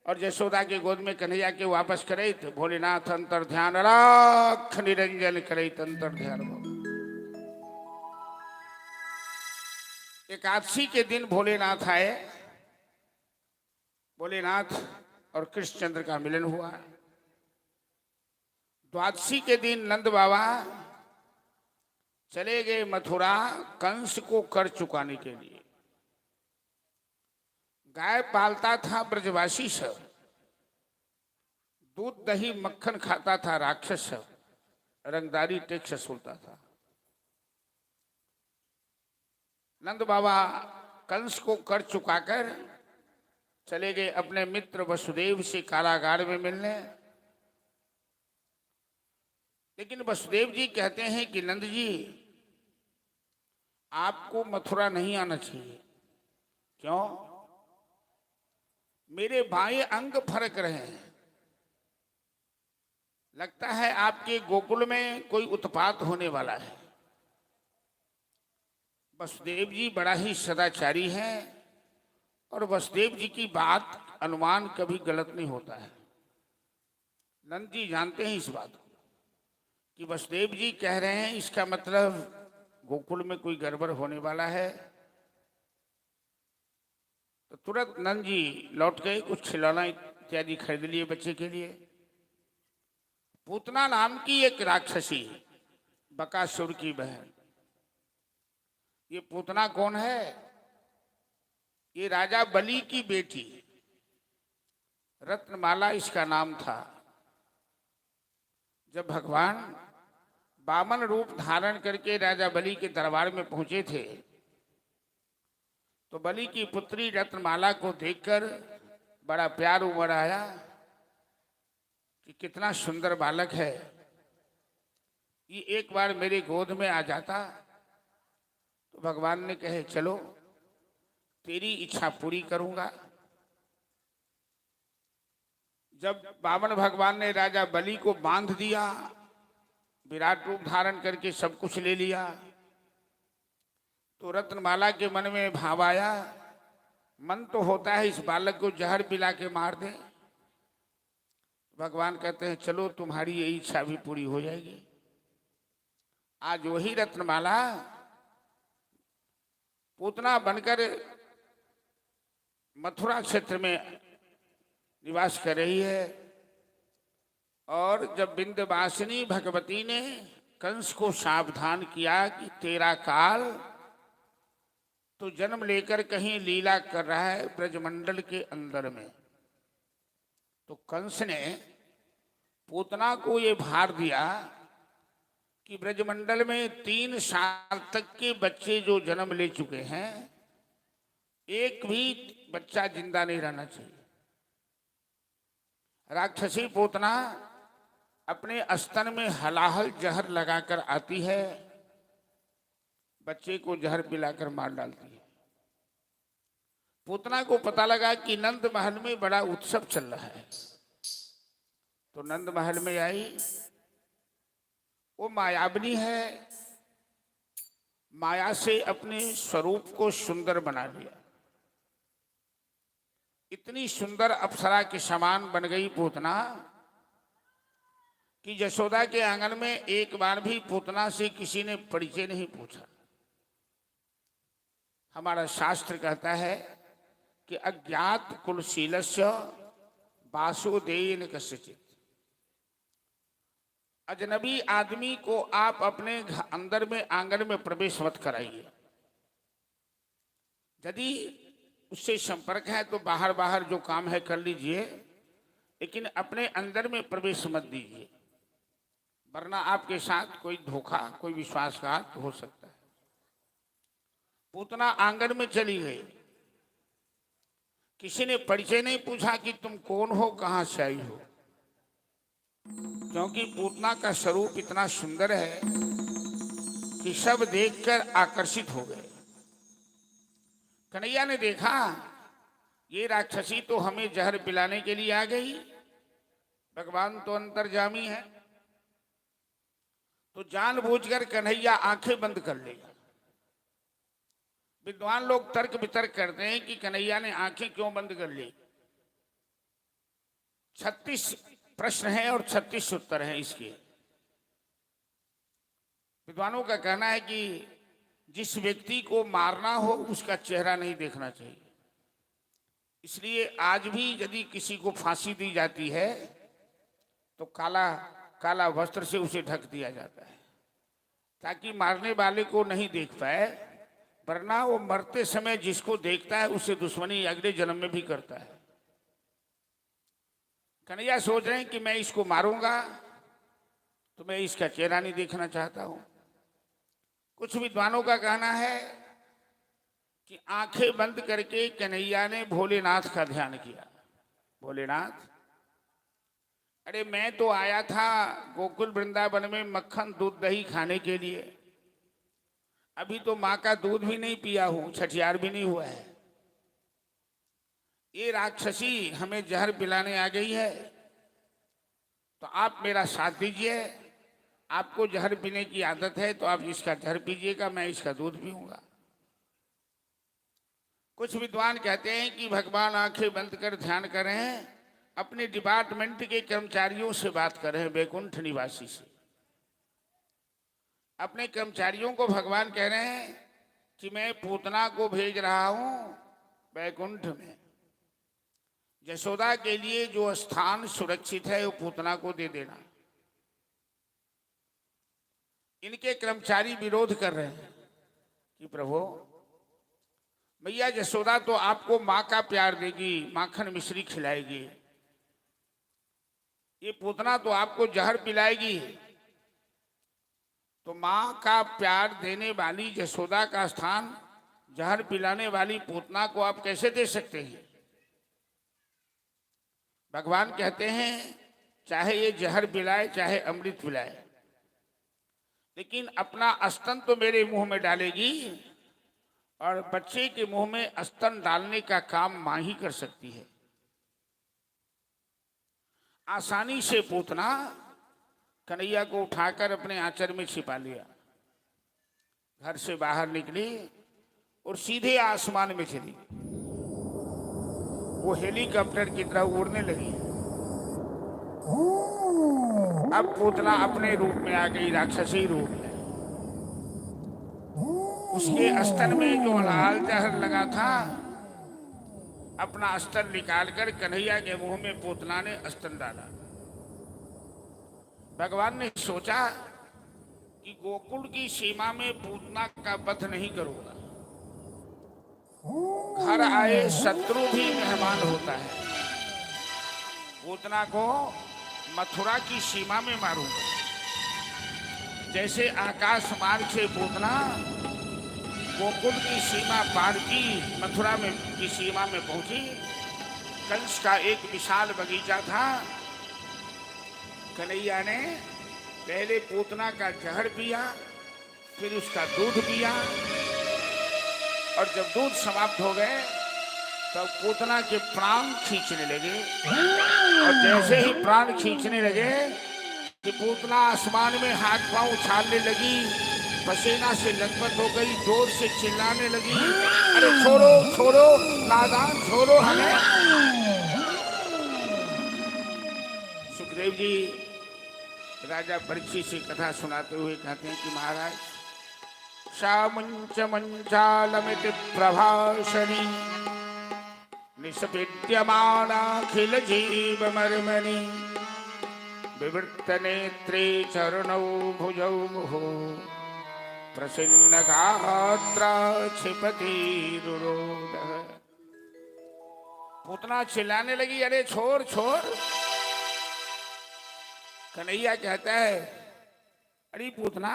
और यशोदा के गोद में कन्हैया के वापस करे तो भोलेनाथ अंतर ध्यान राख निरंजन करे अंतर ध्यान। एकादशी के दिन भोलेनाथ आए, भोलेनाथ और कृष्णचंद्र का मिलन हुआ। द्वादशी के दिन नंद बाबा चले गए मथुरा कंस को कर चुकाने के लिए। गाय पालता था ब्रजवासी सब, दूध दही मक्खन खाता था राक्षस सब, रंगदारी टैक्स वसूलता था। नंद बाबा कंस को कर चुकाकर चले गए अपने मित्र वसुदेव से कारागार में मिलने। लेकिन वसुदेव जी कहते हैं कि नंद जी आपको मथुरा नहीं आना चाहिए। क्यों? मेरे बाएं अंग फरक रहे हैं, लगता है आपके गोकुल में कोई उत्पात होने वाला है। वसुदेव जी बड़ा ही सदाचारी हैं और वसुदेव जी की बात अनुमान कभी गलत नहीं होता है। नंद जी जानते हैं इस बात को कि वसुदेव जी कह रहे हैं, इसका मतलब गोकुल में कोई गड़बड़ होने वाला है। तो तुरंत नंद जी लौट गए, कुछ खिलौना इत्यादि खरीद लिए बच्चे के लिए। पूतना नाम की एक राक्षसी, बकासुर की बहन। ये पूतना कौन है? ये राजा बलि की बेटी, रत्नमाला इसका नाम था। जब भगवान वामन रूप धारण करके राजा बलि के दरबार में पहुंचे थे तो बलि की पुत्री रत्नमाला को देखकर बड़ा प्यार उमड़ आया कि कितना सुंदर बालक है, ये एक बार मेरे गोद में आ जाता। तो भगवान ने कहे चलो तेरी इच्छा पूरी करूंगा। जब वामन भगवान ने राजा बलि को बांध दिया, विराट रूप धारण करके सब कुछ ले लिया, तो रत्नमाला के मन में भाव आया, मन तो होता है इस बालक को जहर पिला के मार दे। भगवान कहते हैं चलो तुम्हारी ये इच्छा भी पूरी हो जाएगी। आज वही रत्नमाला पूतना बनकर मथुरा क्षेत्र में निवास कर रही है। और जब विंध्यवासिनी भगवती ने कंस को सावधान किया कि तेरा काल तो जन्म लेकर कहीं लीला कर रहा है ब्रजमंडल के अंदर में, तो कंस ने पूतना को ये भार दिया कि ब्रजमंडल में 3 साल तक के बच्चे जो जन्म ले चुके हैं, एक भी बच्चा जिंदा नहीं रहना चाहिए। राक्षसी पूतना अपने स्तन में हलाहल जहर लगाकर आती है, बच्चे को जहर पिलाकर मार डालती है। पूतना को पता लगा कि नंद महल में बड़ा उत्सव चल रहा है, तो नंद महल में आई। वो मायाविनी है, माया से अपने स्वरूप को सुंदर बना लिया। इतनी सुंदर अप्सरा के समान बन गई पूतना कि यशोदा के आंगन में एक बार भी पूतना से किसी ने परिचय नहीं पूछा। हमारा शास्त्र कहता है कि अज्ञात कुलशीलस्य वासुदेयेन कस्यचित्। अजनबी आदमी को आप अपने अंदर में आंगन में प्रवेश मत कराइए। यदि उससे संपर्क है तो बाहर बाहर जो काम है कर लीजिए, लेकिन अपने अंदर में प्रवेश मत दीजिए, वरना आपके साथ कोई धोखा, कोई विश्वासघात हो सकता है। पूतना आंगन में चली गई, किसी ने परिचय नहीं पूछा कि तुम कौन हो, कहां से आई हो, क्योंकि पूतना का स्वरूप इतना सुंदर है कि सब देखकर आकर्षित हो गए। कन्हैया ने देखा ये राक्षसी तो हमें जहर पिलाने के लिए आ गई, भगवान तो अंतर्यामी है, तो जानबूझकर कन्हैया आंखें बंद कर लेगा। विद्वान लोग तर्क वितर्क करते हैं कि कन्हैया ने आंखें क्यों बंद कर ली। 36 प्रश्न हैं और 36 उत्तर हैं इसके। विद्वानों का कहना है कि जिस व्यक्ति को मारना हो उसका चेहरा नहीं देखना चाहिए, इसलिए आज भी यदि किसी को फांसी दी जाती है तो काला काला वस्त्र से उसे ढक दिया जाता है, ताकि मारने वाले को नहीं देख पाए, वरना वो मरते समय जिसको देखता है उससे दुश्मनी अगले जन्म में भी करता है। कन्हैया सोच रहे हैं कि मैं इसको मारूंगा तो मैं इसका चेहरा नहीं देखना चाहता हूं। कुछ विद्वानों का कहना है कि आंखें बंद करके कन्हैया ने भोलेनाथ का ध्यान किया। भोलेनाथ, अरे मैं तो आया था गोकुल वृंदावन में मक्खन दूध दही खाने के लिए, अभी तो माँ का दूध भी नहीं पिया हूं, छठियार भी नहीं हुआ है। ये राक्षसी हमें जहर पिलाने आ गई है, तो आप मेरा साथ दीजिए। आपको जहर पीने की आदत है तो आप इसका जहर पीजिएगा, मैं इसका दूध पीऊंगा। कुछ विद्वान कहते हैं कि भगवान आंखें बंद कर ध्यान कर रहे हैं, अपने डिपार्टमेंट के कर्मचारियों से बात कर रहे हैं, वैकुंठ निवासी से। अपने कर्मचारियों को भगवान कह रहे हैं कि मैं पूतना को भेज रहा हूं वैकुंठ में, यशोदा के लिए जो स्थान सुरक्षित है वो पूतना को दे देना। इनके कर्मचारी विरोध कर रहे हैं कि प्रभु, भैया यशोदा तो आपको माँ का प्यार देगी, माखन मिश्री खिलाएगी, ये पूतना तो आपको जहर पिलाएगी, तो माँ का प्यार देने वाली यशोदा का स्थान जहर पिलाने वाली पूतना को आप कैसे दे सकते हैं। भगवान कहते हैं चाहे ये जहर पिलाए चाहे अमृत पिलाए, लेकिन अपना स्तन तो मेरे मुंह में डालेगी, और बच्चे के मुंह में स्तन डालने का काम मां ही कर सकती है। आसानी से पूतना कन्हैया को उठाकर अपने आंचल में छिपा लिया, घर से बाहर निकली और सीधे आसमान में चली। वो हेलीकॉप्टर की तरह उड़ने लगी। अब पूतना अपने रूप में आ गई, राक्षसी रूप में। उसके स्तन में जो लाल जहर लगा था, अपना स्तन निकालकर कन्हैया के मुंह में पूतना ने स्तन डाला। भगवान ने सोचा कि गोकुल की सीमा में पूतना का वध नहीं करूंगा, घर आए शत्रु भी मेहमान होता है, पूतना को मथुरा की सीमा में मारूंगा। जैसे आकाश मार्ग से पूतना गोकुल की सीमा पार की, मथुरा में की सीमा में पहुंची। कंस का एक विशाल बगीचा था। कन्हैया ने पहले पूतना का जहर पिया, फिर उसका दूध पिया, और जब दूध समाप्त हो गए तब पूतना के प्राण खींचने लगे। और जैसे ही प्राण खींचने लगे कि पूतना आसमान में हाथ पांव उछालने लगी, पसीना से लथपथ हो गई, जोर से चिल्लाने लगी, अरे छोड़ो छोड़ो नादान, छोड़ो हमें। सुखदेव जी राजा परीक्षित से कथा सुनाते हुए कहते हैं कि महाराज, शामुंच मंचालमिति प्रभाषणी निष्पीड्यमानाखिल जीव मर्मणि विवृत्त नेत्रे चरणौ भुजौ मुहुः प्रसन्न गात्रा क्षिपति रुरोधः। पूतना चिल्लाने लगी, अरे छोड़ छोड़। कन्हैया कहता है, अरे पूतना,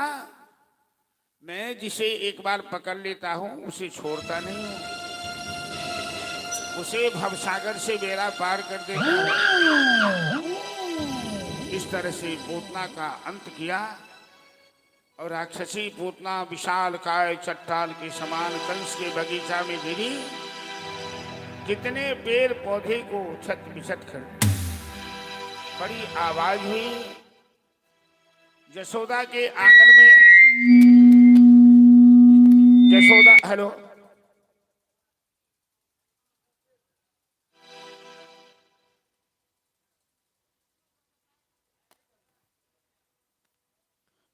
मैं जिसे एक बार पकड़ लेता हूं उसे छोड़ता नहीं हूं, उसे भवसागर से बेड़ा पार कर देता हूं। इस तरह से पूतना का अंत किया और राक्षसी पूतना विशाल काय चट्टान के समान कंस के बगीचा में गिरी, कितने पेड़ पौधे को छत बिछत कर दिया। बड़ी आवाज हुई। यशोदा के आंगन में, यशोदा, हेलो,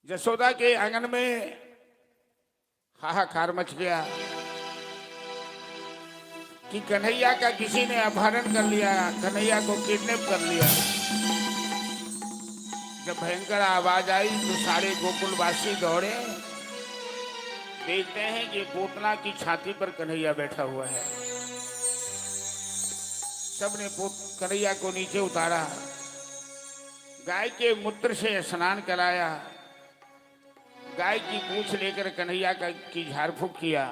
यशोदा के आंगन में हाहाकार मच गया कि कन्हैया का किसी ने अपहरण कर लिया, कन्हैया को किडनैप कर लिया। जब भयंकर आवाज आई तो सारे गोकुलवासी दौड़े, देखते हैं कि पूतना की छाती पर कन्हैया बैठा हुआ है। सबने कन्हैया को नीचे उतारा, गाय के मूत्र से स्नान कराया, गाय की पूंछ लेकर कन्हैया की झाड़ फूक किया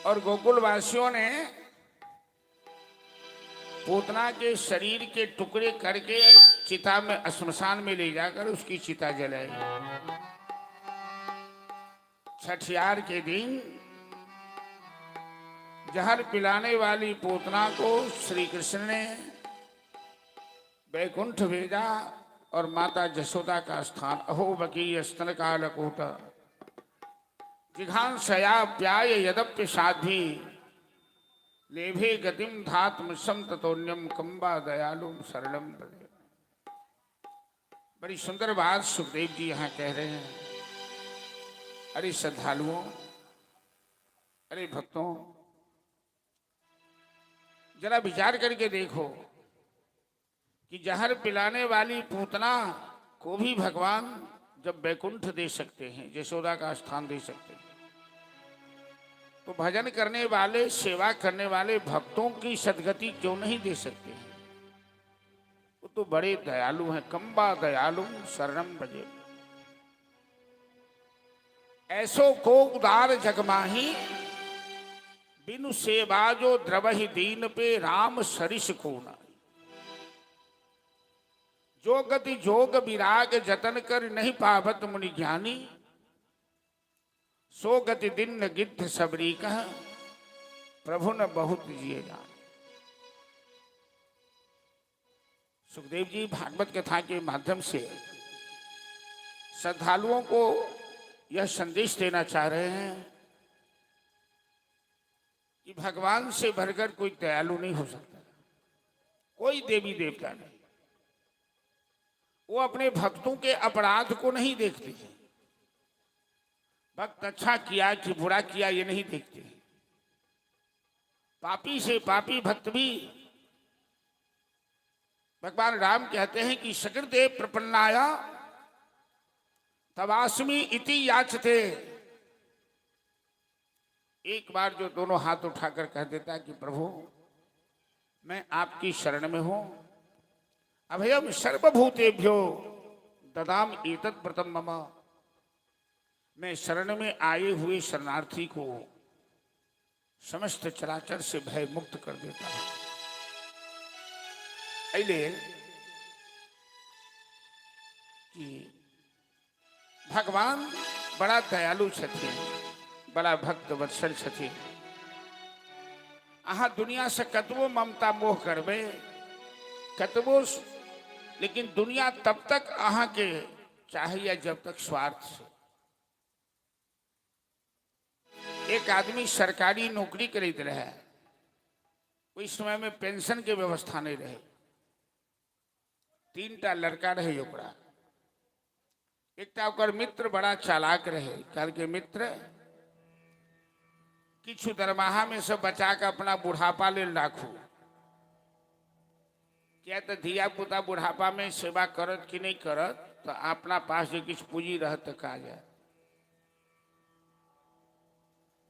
और गोकुलवासियों ने पूतना के शरीर के टुकड़े करके चिता में, श्मशान में ले जाकर उसकी चिता जलाई। छठियार के दिन जहर पिलाने वाली पूतना को श्री कृष्ण ने वैकुंठ भेजा और माता जशोदा का स्थान अहो बकीय स्तन कालकूट जिघांसया प्याय यदप्य साध्वी लेभे गतिम धात्मसम ततोन्यम कंबा दयालुम शरणम प्रदे। बड़ी सुंदर बात सुखदेव जी यहाँ कह रहे हैं। अरे श्रद्धालुओं, अरे भक्तों, जरा विचार करके देखो कि जहर पिलाने वाली पूतना को भी भगवान जब वैकुंठ दे सकते हैं, यशोदा का स्थान दे सकते हैं, तो भजन करने वाले, सेवा करने वाले भक्तों की सदगति क्यों नहीं दे सकते हैं? वो तो बड़े दयालु हैं। कंबा दयालु शरणम भजे, ऐसो को उदार जगमाही बिनु सेवा जो द्रवहि दीन पे राम सरिस को ना। जो गति जोग विराग जतन कर नहीं पावत मुनि ज्ञानी, सो गति दिन गिद्ध सबरी कह प्रभु न बहुत जिए जान। सुखदेव जी भागवत कथा के माध्यम से श्रद्धालुओं को यह संदेश देना चाह रहे हैं कि भगवान से भरकर कोई दयालु नहीं हो सकता, कोई देवी देवता नहीं। वो अपने भक्तों के अपराध को नहीं देखते हैं। भक्त अच्छा किया कि बुरा किया ये नहीं देखते हैं। पापी से पापी भक्त भी, भगवान राम कहते हैं कि सकृते प्रपन्नाया तवास्मि इति याचते। एक बार जो दोनों हाथ उठाकर कह देता है कि प्रभु मैं आपकी शरण में हूं, अभयम सर्वभूतेभ्यो ददाम एतत् व्रतम मम, मैं शरण में आए हुए शरणार्थी को समस्त चराचर से भय मुक्त कर देता हूं। इसलिए कि भगवान बड़ा दयालु छथिन, बड़ा भक्त वत्सल छथिन। अहाँ दुनिया से कतबो ममता मोह करबे, कतबो, लेकिन दुनिया तब तक अहाँ के चाहिए जब तक स्वार्थ से। एक आदमी सरकारी नौकरी करते रहे, उस समय में पेंशन के व्यवस्था नहीं रहे। 3टा लड़का रहे ओकरा। एकटा ओकर मित्र बड़ा चालाक रहे, कहल के मित्र किछु दरमाहा में से बचा के अपना बुढ़ापा ले राखू, क्या तो धिया पुता बुढ़ापा में सेवा करत कि नहीं करत, तो अपना पास जो कुछ पूंजी रहत तो का जाए।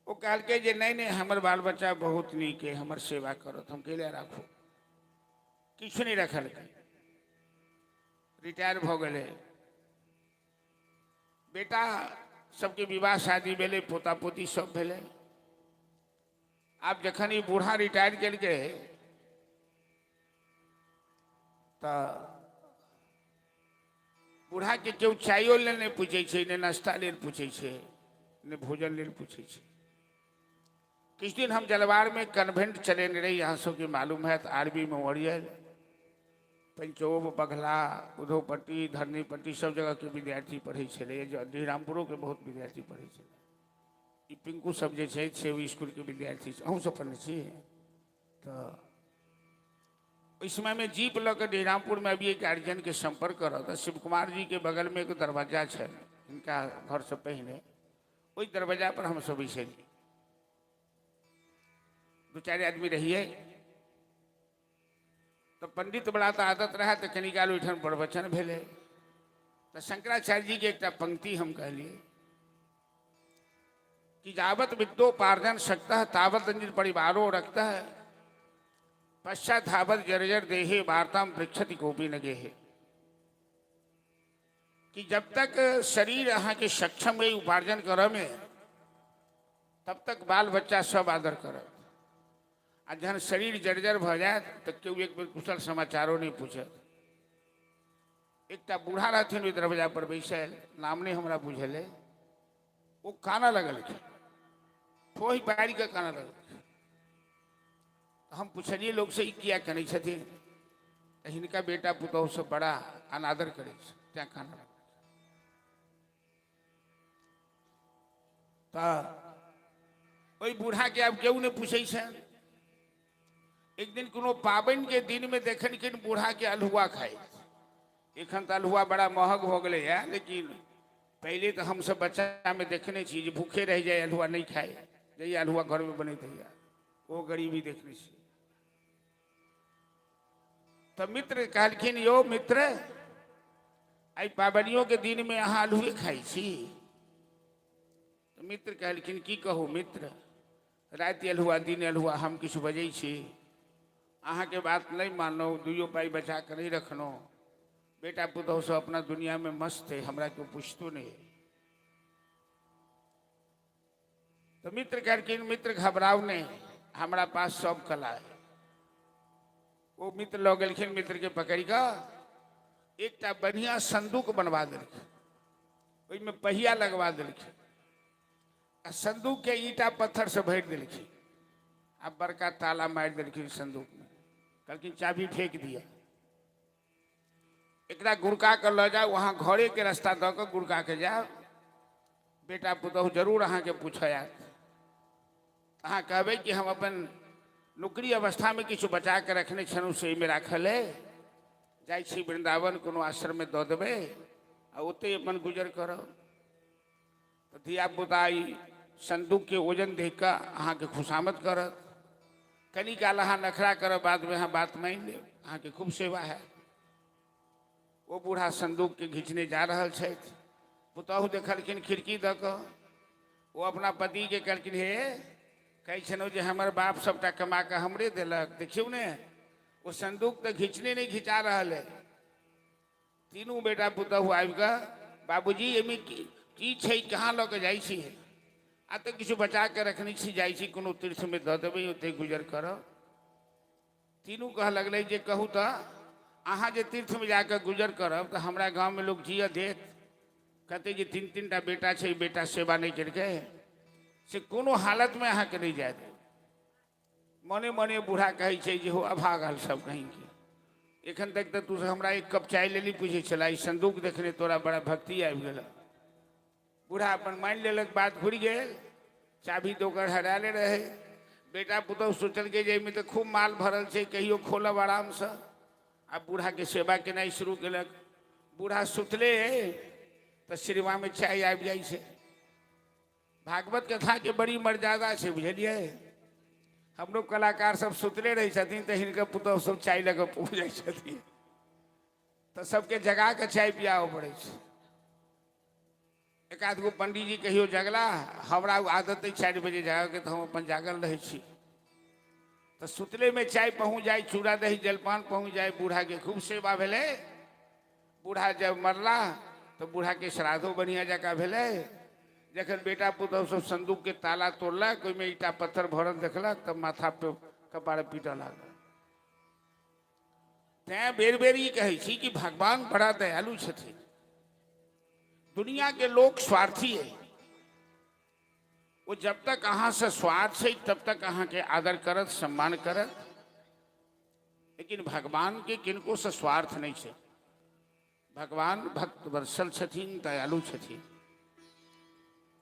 वो कहल के जे नहीं नहीं हमर बाल बच्चा बहुत नीक है, हमर सेवा करत, हम के लिए राखू, किछु नहीं रखल के, रिटायर भ गए। बेटा सबके विवाह शादी भेले, पोता पोती सब भेले। आप जखन ई बूढ़ा रिटायर कल के तो बूढ़ा के क्यों चायो ले नहीं पूछे छे, ने नाश्ता ले पूछे छे, ने भोजन ले पूछे छे। किस दिन हम जलवार में कन्वेंट चले रहे, यहाँ सो के मालूम है, तो आरबी मेमोरियल, पंचोब, बघला, उधोपट्टी, धरनीपट्टी सब जगह के विद्यार्थी पढ़े छे। रामपुरों के बहुत विद्यार्थी पढ़े छे। ई पिंकू सब जे छे से स्कूल के विद्यार्थी अहूँ सब पढ़ने छी। तो इस समय में जीप लग रामपुर में अभी एक गार्जियन के संपर्क करो तो शिव कुमार जी के बगल में एक दरवाजा है, इनका घर से पहले वही दरवाजा पर हम सब ऐसे दो चार आदमी रहिए। तो पंडित बड़ा तो आदत रहा, तो कनिकाल उठन प्रवचन भेले। तो शंकराचार्य जी के एक पंक्ति हम कहलिए कि जावत विद्योपार्जन सकता है तावत अंजित परिवारों रखता है, पश्चात धावत जर्जर देहे वार्ताम पृक्षति कोपी न गेहे। कि जब तक शरीर अहाँ के सक्षम है उपार्जन कर में, तब तक बाल बच्चा सब आदर कर। आ जहन शरीर जर्जर भ जाए तो क्यों एक बेर कुशल समाचारों नहीं पूछत। एक बूढ़ा रहथिन दरवाजा पर बैसल, नाम नहीं हमरा बुझल है, वो काना लगल फोही बाड़ी का काना लगल। हम पूछलिए लोग से किया कने छथिन, तो हिनका बेटा पुतोह से बड़ा अनादर करे त्या काना लगल। तो वही बूढ़ा के अब क्यों नहीं पूछे छे। एक दिन कोनो पाबन के दिन में देखन कि बूढ़ा के अलहुआ खाए। एखन तो अलहुआ बड़ा महग हो गए है, लेकिन पहले तो हम सब बच्चा में देखने छी भूखे रह जाए अलहुआ नहीं खाए, जैसे अलहुआ घर में बने थे वो गरीबी देखने छी। तो मित्र कहलखिन यो मित्र आई पाबनियों के दिन में अहाँ अलहुए खाई छी। तो मित्र कहलखिन की कहू मित्र, रात अलहुआ दिन अलहुआ हम किछु बजै छी, अहाँ के बात नहीं मानो, दुइयो पाई बचा कर नहीं रखनो, बेटा पुतोह से अपना दुनिया में मस्त है, हमरा क्यों पूछतो नहीं। तो मित्र कहलखिन मित्र घबराव नहीं, हमारा पास सब कला है। वो मित्र लोग गलखिन, मित्र के पकड़ का एक बढ़िया संदूक बनवा दिलखिन, में पहिया लगवा दिलखिन, संदूक के ईटा पत्थर से भर दिलखिन, अब बड़का ताला मार दिलखिन संदूक में, कहलखिन चाबी फेंक दिया, एकरा गुड़का कर ल जाओ, वहां घरे के रास्ता दऽ गुड़का के जाओ, बेटा पुतोह जरूर अहाँ के पूछत। अहाँ कहबै कि हम अपन नौकरी अवस्था में किछु बचा के रखने छलहुँ से में राखल है, जाइ छी वृंदावन कोनो आश्रम में दऽ देबै आ ओते अपन गुजर करब। तो धिया पुता ई संदूक के वजन देख कर अहाँ के खुशामद करत। कनी काल अहाँ नखरा करब, बाद में अहाँ बात मान लेब, अहाँ के खूब सेवा है। वो बूढ़ा संदूक के घींचने जा रहा है, पुतोह देखलखिन खिड़की दऽ कऽ, वो अपना पति के कहलखिन हे कहे छनौ जे हमर बाप सबटा कमा के हमरे दिलक, देखियो ने वो संदूक तो घींचने नहीं घिंचा रहा है। तीनों बेटा पुतोह आबि कऽ बाबूजी एहिमे की छै, कहाँ लऽ के जाइ छी, आ तो किछु बचा के रखने छी, जाइ छी कोनो तीर्थ में दऽ देबै, ओते गुजर करब। तीनों कह लगलै जे कहू तो अहाँ जे तीर्थ में जाकर गुजर करब तो हमरा गाँव में लोग जिय देत, कहते जे तीन तीन टा बेटा छै, बेटा सेवा नहीं करके से कोनो हालत में अहाँ के नहीं जाए दे। मने मने बूढ़ा कहे छै जे हो अभागल सब कहीं के, एखन तक तो तू हमरा एक कप चाय लेली पूछे छला, ई संदूक देखने तोरा बड़ा भक्ति आबि गेल। बूढ़ा अपन मान लेलक, बात घुर गेल, चाबी दोकर हराले रहे। बेटा पुतोह सोचल के जे में तो खूब माल भरल छै, कहियो खोलब आराम से। अब बूढ़ा के सेवा केनाइ शुरू केलक। बूढ़ा सुतले तो श्रीवा में चाय आबि जाइ छै। भागवत कथा के बड़ी मर्यादा छै, बुझलिए। हमरो कलाकार सब सुतले रहे छथिन तो हिनकर पुतोह सब चाय लगे पहुँच जाइ छथिन, तो सबके जगा के चाय पियाओ पड़े छै। एक आध गो पंडित जी कहियो जगला, हमरा आदत है 4 बजे जाओ के, तो हम अपन जागल रहे छी। तो सुतले में चाय पहुँच जाए, चूड़ा दही जलपान पहुँच जाए, बूढ़ा के खूब सेवा भेले। बूढ़ा जब मरला तो बूढ़ा के श्राद्धो बढ़िया जगह भेले। जखन बेटा पुतहु सब संदूक के ताला तोड़ला, कोई में ईटा पत्थर भरल देखलक, तब माथा पे कपार पीट लागल। तैं बेर बेर ई कहै छी कि भगवान बड़ा दयालु छथिन। दुनिया के लोग स्वार्थी है, वो जब तक अहाँ से स्वार्थ है तब तक अहाँ के आदर करत, सम्मान करत। लेकिन भगवान के किनको से स्वार्थ नहीं है। भगवान भक्त वत्सल छथिन, दयालु छथिन।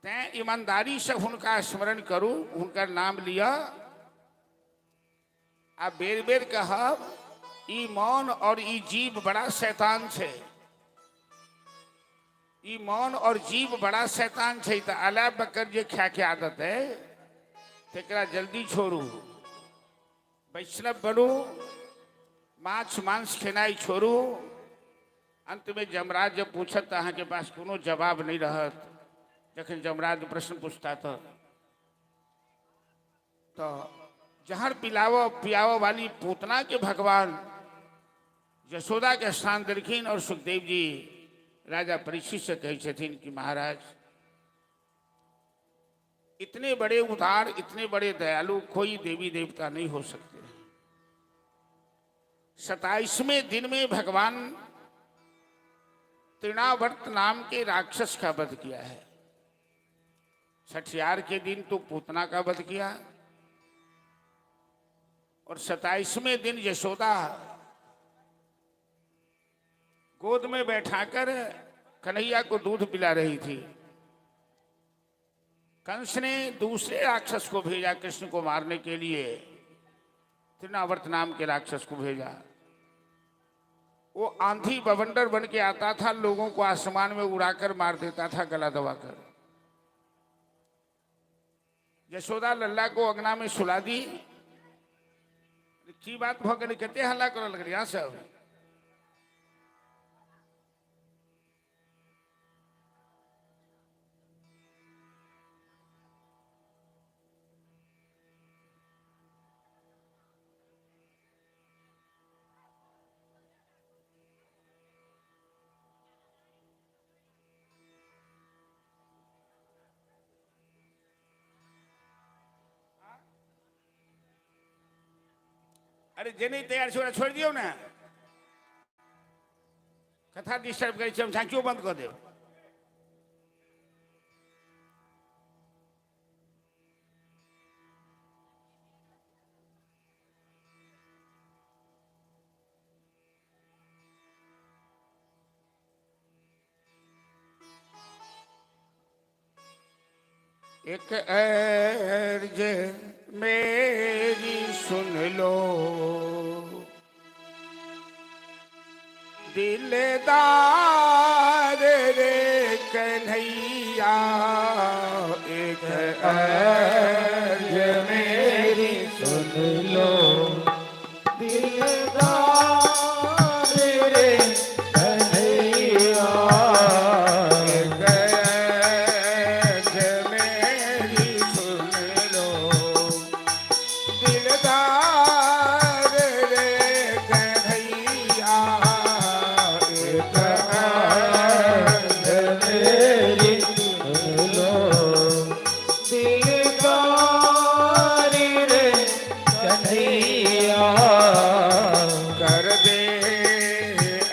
तैं ईमानदारी से हुनका स्मरण करू, हुनकर नाम लिया। आ बेर बेर कहब ई मौन और ई जीव बड़ा शैतान छे। ई मौन और जीव बड़ा शैतान छे। तो अला बकर जे खा के आदत है, तेकरा जल्दी छोड़ू, वैष्णव बनू, माछ मांस खेनाई छोड़ू। अंत में जमराज जब पूछत तो अहाँ के पास कोनो जवाब नहीं रहत। जखन जमराज प्रश्न पूछता तो जहर पिलावो पियावो वाली पूतना के भगवान यशोदा के स्थान देलखिन। और सुखदेव जी राजा परीक्षित से कहे छथिन कि महाराज, इतने बड़े उदार, इतने बड़े दयालु कोई देवी देवता नहीं हो सकते। 27वें दिन में भगवान तृणावर्त नाम के राक्षस का वध किया है। छठियार के दिन तो पूतना का वध किया, और 27वें दिन यशोदा गोद में बैठाकर कन्हैया को दूध पिला रही थी। कंस ने दूसरे राक्षस को भेजा कृष्ण को मारने के लिए, तृणावर्त नाम के राक्षस को भेजा। वो आंधी बवंडर बन के आता था, लोगों को आसमान में उड़ाकर मार देता था गला दबाकर। यशोदा लल्ला को अगना में सुला दी। की बात भगल कहते हल्ला कर लग रही सब। अरे जे नहीं तैयार छोड़ा छोड़ दियो ना, कथा डिस्टर्ब करे हम झांकियो बंद कर दे। एक अर्ज मेरी सुन लो, दिलदार रे कन्हैया। एक अर्ज मेरी सुन लो, दिलदार रे कन्हैया। एक अर्ज मेरी सुन लो, दिलदार रे कन्हैया। एक अर्ज मेरी सुन लो, दिलदार रे कन्हैया। कर दे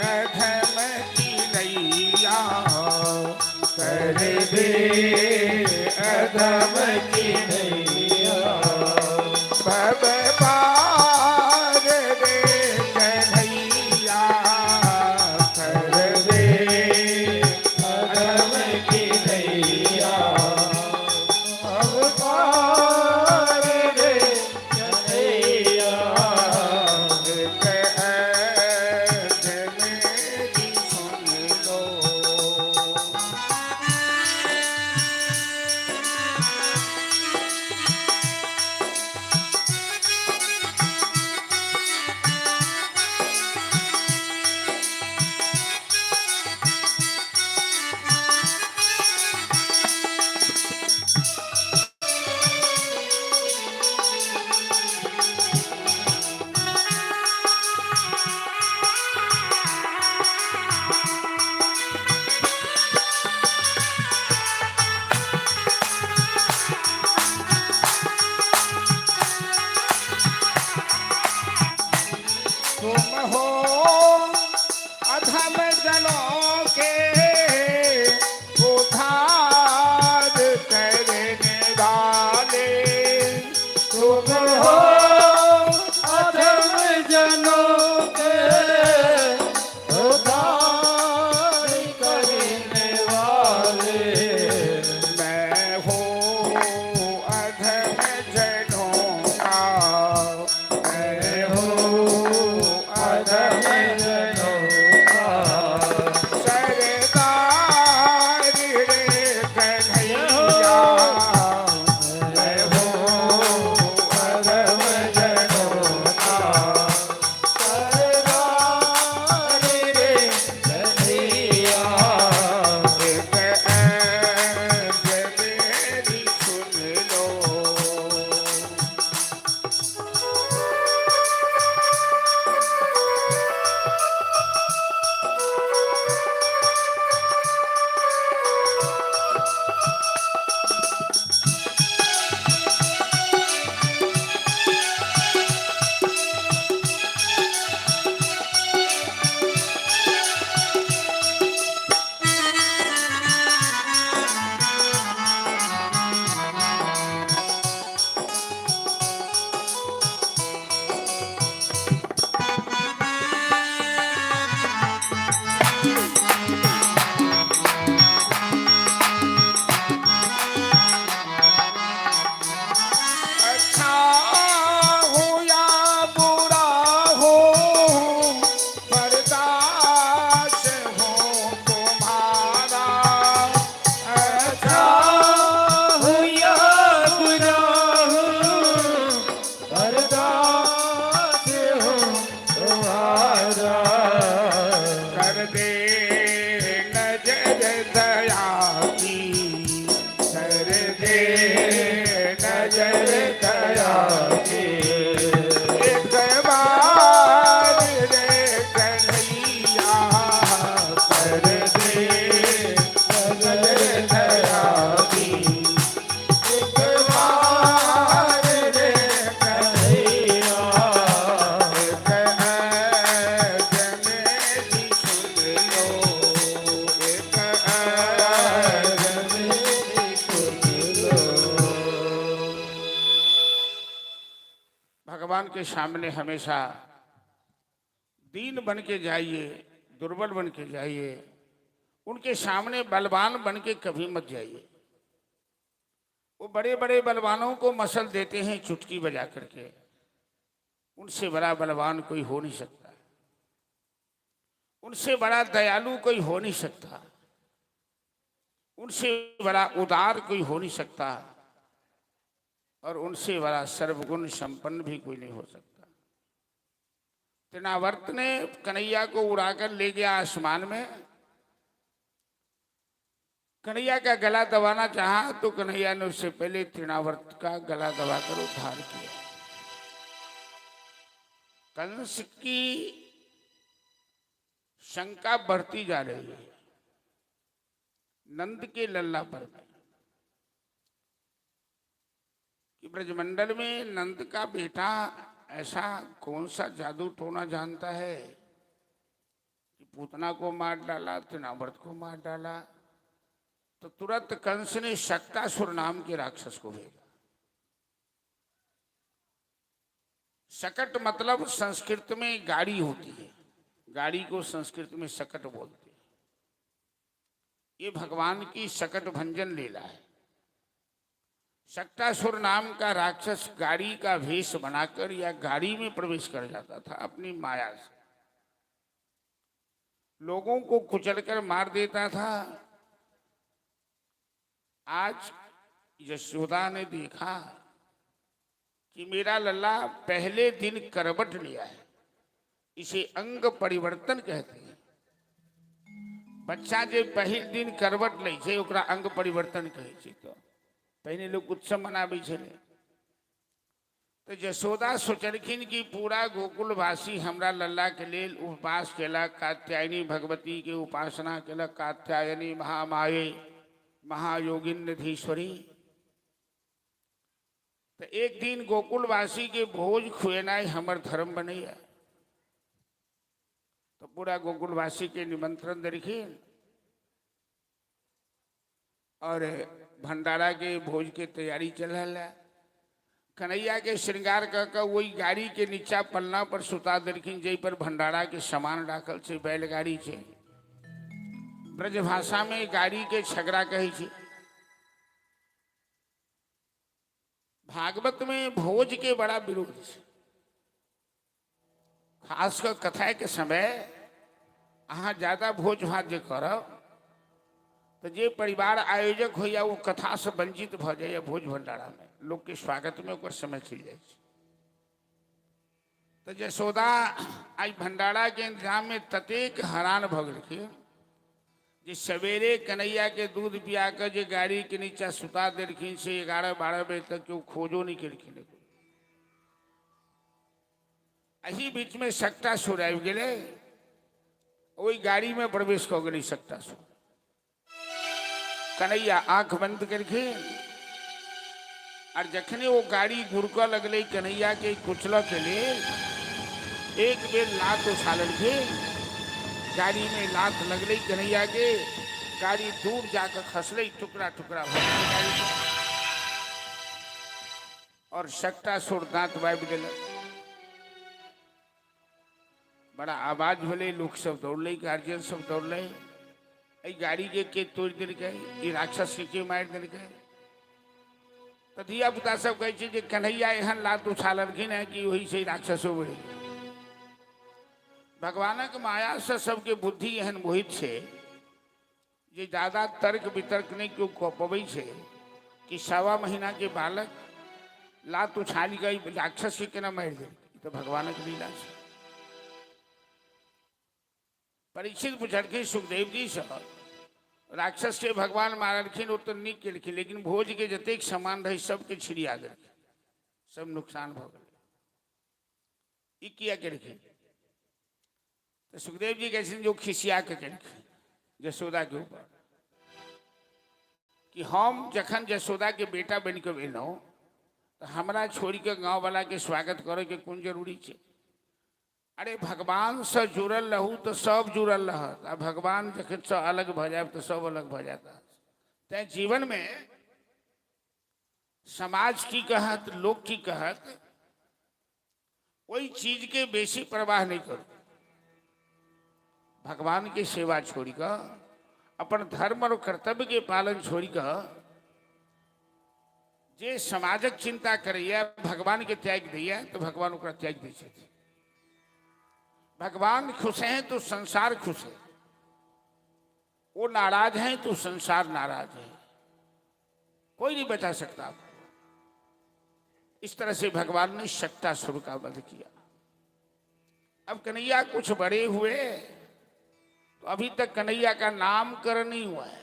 अधम की नैया, कर दे अधम की नैया। भव पार रे कन्हैया, कर दे अधम की नैया। भव पार रे कन्हैया। एक अर्ज मेरी सुन लो। नजर दया की एक बार रे कन्हैया कर दे नजर दया की एक बार रे कन्हैया एक जमेली सुन लो एक जमेली सुन लो। भगवान के सामने हमेशा दीन बन के जाइए, दुर्बल बन के जाइए, उनके सामने बलवान बन के कभी मत जाइए। वो बड़े बड़े बलवानों को मसल देते हैं चुटकी बजा करके, उनसे बड़ा बलवान कोई हो नहीं सकता, उनसे बड़ा दयालु कोई हो नहीं सकता, उनसे बड़ा उदार कोई हो नहीं सकता, और उनसे बड़ा सर्वगुण संपन्न भी कोई नहीं हो सकता। तृणावर्त ने कन्हैया को उड़ाकर ले गया आसमान में। कन्हैया का गला दबाना चाहा तो कन्हैया ने उससे पहले तृणावर्त का गला दबाकर उद्धार किया। कंस की शंका बढ़ती जा रही है नंद के लल्ला पर में कि ब्रजमंडल में नंद का बेटा ऐसा कौन सा जादू टोना जानता है कि पूतना को मार डाला, तृणावर्त को मार डाला। तो तुरंत कंस ने शक्तासुर नाम के राक्षस को भेजा। शकट मतलब संस्कृत में गाड़ी होती है, गाड़ी को संस्कृत में शकट बोलते हैं। ये भगवान की शकट भंजन लीला है। शक्तासुर नाम का राक्षस गाड़ी का वेश बनाकर या गाड़ी में प्रवेश कर जाता था अपनी माया से, लोगों को कुचलकर मार देता था। आज यशोदा ने देखा कि मेरा लल्ला पहले दिन करवट लिया है, इसे अंग परिवर्तन कहते हैं। बच्चा जे पहले दिन करवट ले छे ओकरा अंग परिवर्तन कहे छे। तो पहले लोग उत्सव मनाबे छले। तो यशोदा सोचलखिन कि पूरा गोकुलवासी हमरा लल्ला के लेल उपवास केलक, कात्यायनी भगवती के उपासना केलक, कात्यायनी महामाये महायोगिन्नधीश्वरी। तो एक दिन गोकुलवासी के भोज खुएनाई हमर धर्म बनैया। तो पूरा गोकुलवासी के निमंत्रण देलखिन और भंडारा के भोज के तैयारी चल रहा। कन्हैया के श्रृंगार कर वही गाड़ी के नीचा पलना पर सुता देलखिन जय पर भंडारा के सामान राखल छे, बैलगाड़ी छे। ब्रज भाषा में गाड़ी के छगड़ा कहे छे। भागवत में भोज के बड़ा विरोध है। खासकर कथा के समय अहाँ ज्यादा भोज भात जे करब तो जे परिवार आयोजक हो या वो कथा से वंचित भ जाए या भोज भंडारा में लोग के स्वागत में ओकर समय खिल जाए। तो यशोदा आज भंडारा के इंतजाम में ततेक हैरान भ गलखिन जे सवेरे कन्हैया के दूध पिया कर जे गाड़ी के नीचा सुता देलखिन से 11-12 बजे तक केओ खोजो नहीं केलखिन। अही बीच में शक्तासुर आबि गेलै, ओई गाड़ी में प्रवेश क गेलै शक्तासुर। कन्हैया आंख बंद करके और जखने वो गाड़ी घुरक लगल कन्हैया के कुचल के लिए एक बेर लात उछालल के गाड़ी में लात लगल कन्हैया के, गाड़ी दूर जाकर खसले, टुकड़ा टुकड़ा हो गाड़ी और शक्तासुर दांत बाबि देलक। बड़ा आवाज भले, लोग सब दौड़ल, गार्जियन सब दौड़ल। गाड़ी के तोड़ दिलक, राक्षस के मार दिलक। तो धिया पुता सब कहे कन्हैया एहन लात उछालखिन है कि वही से राक्षसो बढ़। भगवानक माया से सबके बुद्धि एहन मोहित है जे ज्यादा तर्क वितर्क नहीं क्यों कह पबै छे कि 1.25 महीना के बालक लात उछाल गई राक्षस के केना मार दे। तो भगवानक लीला है। परीक्षित पूछलखिन सुखदेव जी से राक्षस के भगवान मारलखिन वो तो नहीं केलखिन, लेकिन भोज के जतेक सामान रहे सबके छिड़िया गए, सब नुकसान हो गए। ई किया केलखिन तो सुखदेव जी कहते जो खिसिया के केलखिन यशोदा के ऊपर कि हम जखन यशोदा के बेटा बन के एलहुँ तो हमरा छोड़ के गाँव वाला के स्वागत करे के कौन जरूरी है। अरे भगवान से जुड़ल रहू तो सब जुड़ल रहत, आ भगवान जखन से अलग भ जाए तो सब अलग भ जाता। तै जीवन में समाज की कहत, लोग की कहत, कोई चीज के बेसी परवाह नहीं करो। भगवान की सेवा छोड़ी का, अपन धर्म और कर्तव्य के पालन छोड़ी का, जे समाजक चिंता करिए भगवान के त्याग दिए तो भगवान ओकरा त्याग दी छथिन। भगवान खुश हैं तो संसार खुश है, वो नाराज हैं तो संसार नाराज है, कोई नहीं बचा सकता आपको। इस तरह से भगवान ने शक्तासुर का वध किया। अब कन्हैया कुछ बड़े हुए तो अभी तक कन्हैया का नामकरण नहीं हुआ है।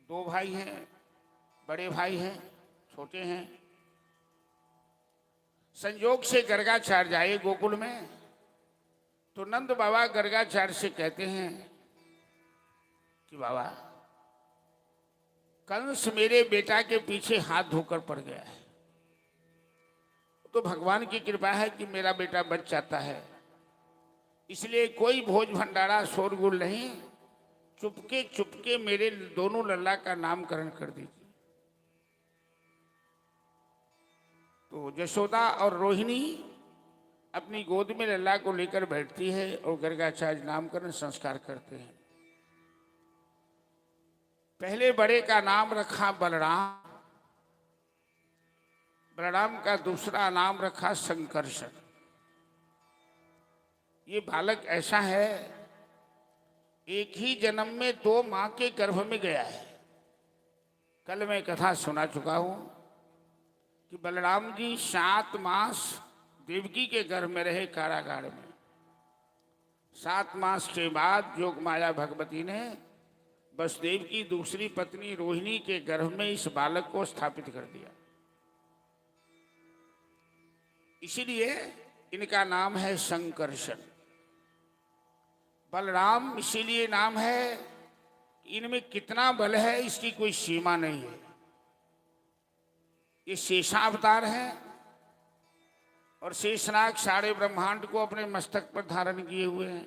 दो भाई हैं, बड़े भाई हैं, छोटे हैं। संयोग से गर्गाचार्य जाए गोकुल में तो नंद बाबा गर्गाचार्य से कहते हैं कि बाबा कंस मेरे बेटा के पीछे हाथ धोकर पड़ गया है, तो भगवान की कृपा है कि मेरा बेटा बच जाता है, इसलिए कोई भोज भंडारा शोरगुल नहीं, चुपके चुपके मेरे दोनों लल्ला का नामकरण कर दीजिए। तो यशोदा और रोहिणी अपनी गोद में लल्ला को लेकर बैठती है और गर्गाचार्य नामकरण संस्कार करते हैं। पहले बड़े का नाम रखा बलराम, बलराम का दूसरा नाम रखा संकर्षण। ये बालक ऐसा है, एक ही जन्म में दो मां के गर्भ में गया है। कल मैं कथा सुना चुका हूं कि बलराम जी 7 मास देवकी के गर्भ में रहे कारागार में। 7 मास के बाद योग माया भगवती ने वसुदेव की दूसरी पत्नी रोहिणी के गर्भ में इस बालक को स्थापित कर दिया। इसीलिए इनका नाम है संकर्षण। बलराम इसीलिए नाम है कि इनमें कितना बल है इसकी कोई सीमा नहीं है। ये शेषावतार है और शेषनाग सारे ब्रह्मांड को अपने मस्तक पर धारण किए हुए हैं।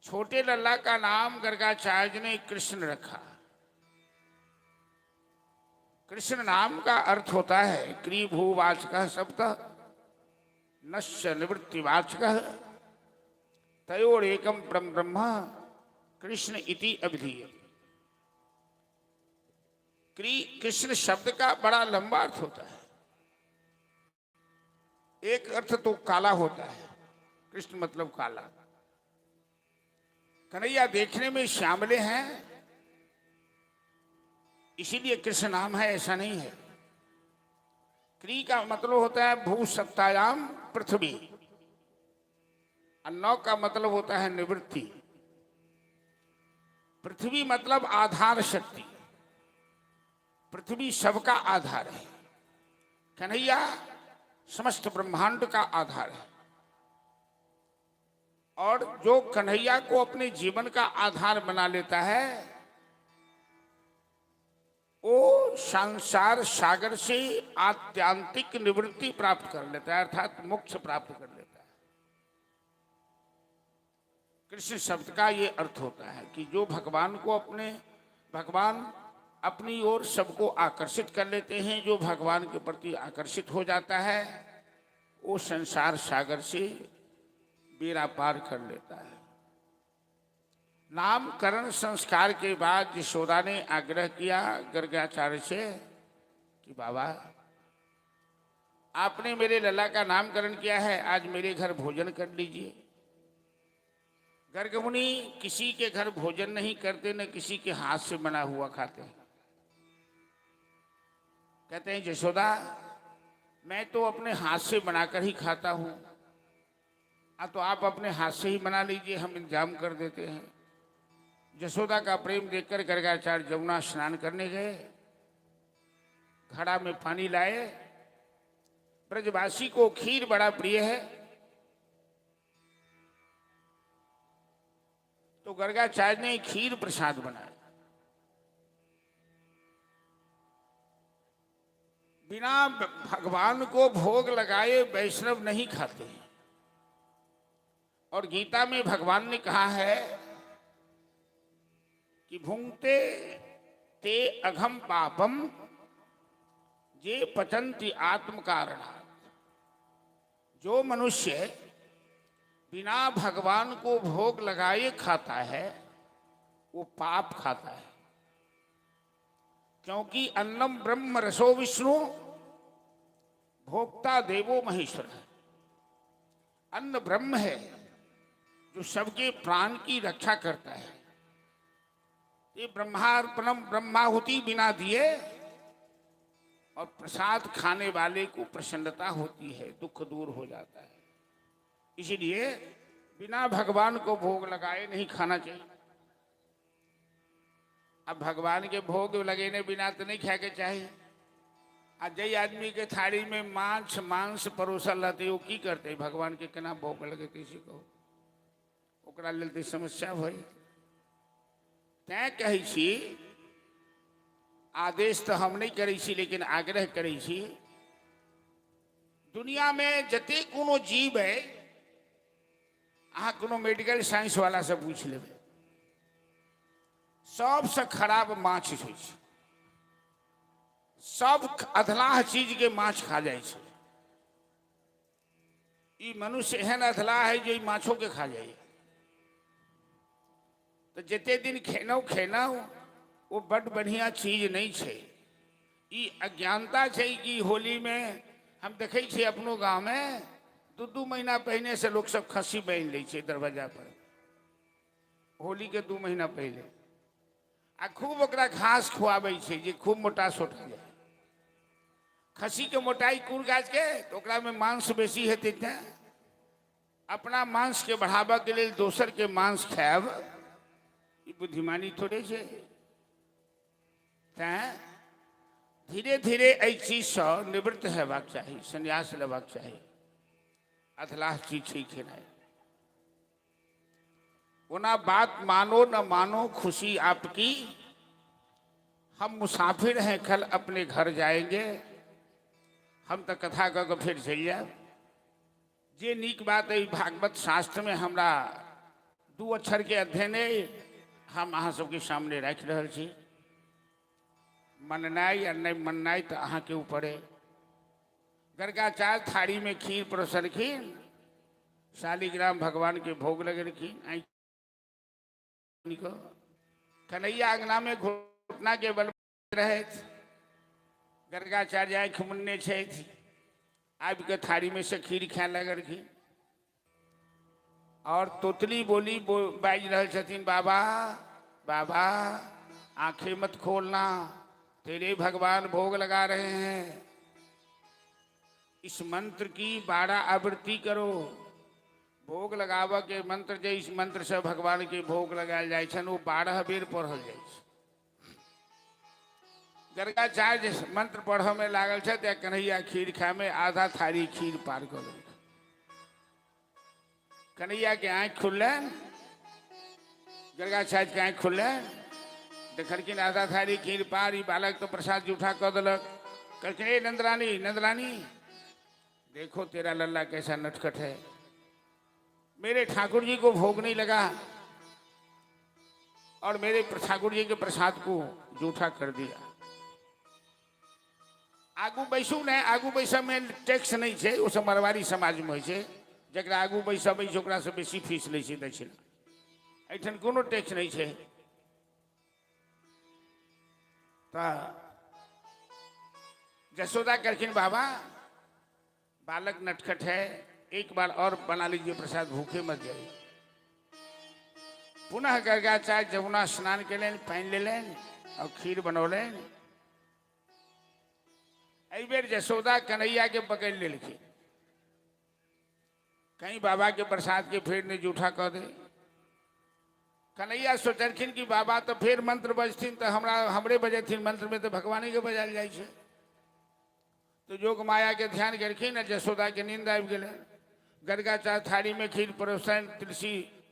छोटे लल्ला का नाम गर्गाचार्य ने कृष्ण रखा। कृष्ण नाम का अर्थ होता है क्रीभूवाचक शब्द नश्य निवृत्तिवाचक तयोर एकम परम ब्रह्म कृष्ण इति अभिधीयते। कृष्ण शब्द का बड़ा लंबा अर्थ होता है। एक अर्थ तो काला होता है, कृष्ण मतलब काला। कन्हैया देखने में श्यामले हैं इसीलिए कृष्ण नाम है, ऐसा नहीं है। क्री का मतलब होता है भू सत्तायाम पृथ्वी, और नौ का मतलब होता है निवृत्ति। पृथ्वी मतलब आधार शक्ति, पृथ्वी सबका आधार है। कन्हैया समस्त ब्रह्मांड का आधार है, और जो कन्हैया को अपने जीवन का आधार बना लेता है वो संसार सागर से आत्यांतिक निवृत्ति प्राप्त कर लेता है, अर्थात मोक्ष प्राप्त कर लेता है। कृष्ण शब्द का ये अर्थ होता है कि जो भगवान अपनी ओर सबको आकर्षित कर लेते हैं। जो भगवान के प्रति आकर्षित हो जाता है वो संसार सागर से बेड़ा पार कर लेता है। नामकरण संस्कार के बाद यशोदा ने आग्रह किया गर्गाचार्य से कि बाबा आपने मेरे लला का नामकरण किया है, आज मेरे घर भोजन कर लीजिए। गर्ग मुनि किसी के घर भोजन नहीं करते, न किसी के हाथ से बना हुआ खाते हैं। कहते हैं यशोदा मैं तो अपने हाथ से बनाकर ही खाता हूं, तो आप अपने हाथ से ही बना लीजिए, हम इंतजाम कर देते हैं। यशोदा का प्रेम देखकर गर्गाचार्य जमुना स्नान करने गए, घड़ा में पानी लाए। ब्रजवासी को खीर बड़ा प्रिय है, तो गर्गाचार्य ने खीर प्रसाद बनाया। बिना भगवान को भोग लगाए वैष्णव नहीं खाते हैं। और गीता में भगवान ने कहा है कि भुंक्ते ते अघम पापम जे पचंती आत्म कारणात्। जो मनुष्य बिना भगवान को भोग लगाए खाता है वो पाप खाता है, क्योंकि अन्नम ब्रह्म रसो विष्णु भोक्ता देवो महेश्वर है। अन्न ब्रह्म है जो सबके प्राण की रक्षा करता है। ये ब्रह्मार्पणम, ब्रह्माहुति बिना दिए और प्रसाद खाने वाले को प्रसन्नता होती है, दुख दूर हो जाता है। इसलिए बिना भगवान को भोग लगाए नहीं खाना चाहिए। अब भगवान के भोग लगेने बिना तो नहीं खाए के चाहिए। आ जय आदमी के थाली में मांस परोसल रहते, वो की करते भगवान के केना भोग लगे किसी को, ओकरा लेल तो समस्या भई। तैं कहै छी, आदेश तो हम नहीं करै छी लेकिन आग्रह करै छी, दुनिया में जते कोनो जीव है अहाँ कोनो मेडिकल साइंस वाला से पूछ लेबै, सबसे खराब माछ होइ छै। सब अधलाह चीज के माछ खा जाइ छै। ई मनुष्य एहन अधलाह है जो माछों के खा जाए। तो जते दिन खेनौ वो बड़ बढ़िया चीज नहीं छै। ई अज्ञानता छै कि होली में हम देखे छे अपनो गांव में 2 महीना पहले से लोग सब खस्सी बांध ले छे दरवाजा पर, होली के 2 महीना पहले, आ खूब ओकरा घास खुआबै छे जे खूब मोटा सोटा जाए। खस्सी के मोटाई कुल गाछ के तो ओकरा में मांस बेसी हेतै, तें अपना मांस के बढ़ावा के लिए दोसर के मांस खायब ई बुद्धिमानी थोड़े छे। तें धीरे धीरे एहि चीज से निवृत्त हेबाक चाही, संन्यास लेबाक चाही। अधलाह चीज छै खेनाइ। ओना बात मानो न मानो, खुशी आपकी। हम मुसाफिर हैं, कल अपने घर जाएंगे। हम तो कथा कह के फिर चल जाए। जे नीक बात है भागवत शास्त्र में हमरा 2 अक्षर के अध्ययन हम अहाँ सबके सामने रख रहल छी। मननाई या नहीं मननाई तो अहाँ के ऊपर है। गर्गाचार्य थारी में खीर परोसलखिन, शालिग्राम भगवान के भोग लगेलखिन। कन्हैया अंगना में घुटना के बल रहे, गर्गाचार्य आँख मुन्ने छे, आबि के थारी में से खीर खाए लगलखिन। और तोतली बोली बाज रहे छथिन, बाबा बाबा आंखें मत खोलना, तेरे भगवान भोग लगा रहे हैं। इस मंत्र की 12 आवृत्ति करो। भोग लगाव के मंत्र जे इस मंत्र से भगवान के भोग लगायल जाय छन, वो 12 बेर पढ़ल जाय छै। गर्गाचार्य मंत्र पढ़े में लागल छै, ते कन्हैया खीर खाए में आधा थारी खीर पार कर देलक। कन्हैया के आँख खुललन, गर्गाचार्य के आँख खुललन, देखलखिन आधा थारी खीर पार। ई बालक तो प्रसाद जूठा कर देलक। कहलखिन, ए नंदरानी नंदरानी, देखो तेरा लल्ला कैसा नटखट है, मेरे ठाकुर जी को भोग नहीं लगा और मेरे ठाकुर जी के प्रसाद को जूठा कर दिया। आगू बैसू ने, आगू बैसा में टैक्स नहीं है, वो सब मारवाड़ी समाज में है। जरा आगू बैसबै ओकरा से बेसी फीस ले दक्षिणा। एठन कोनो टैक्स नहीं है। तो यशोदा कहलखिन, बाबा बालक नटखट है, एक बार और बना लीजिए प्रसाद, भूखे मत जाइए। पुनः गर्गाचार्य जमुना स्नान कलन, पानी लेलन और खीर बनौलन। एहि बेर यशोदा कन्हैया के पकड़ लेलखिन, कहीं बाबा के प्रसाद के फेर ने जूठा कह दे। कन्हैया सोचलखिन कि बाबा तो फिर मंत्र बजथिन तो हमरा हमरे बजेथिन मंत्र में तो भगवाने के बजायल जाइ छै। तो जोग माया के ध्यान करखिन, जसोदा के नींद आबि गेलै। गर्गाचार्य थारी में खीर परोसन,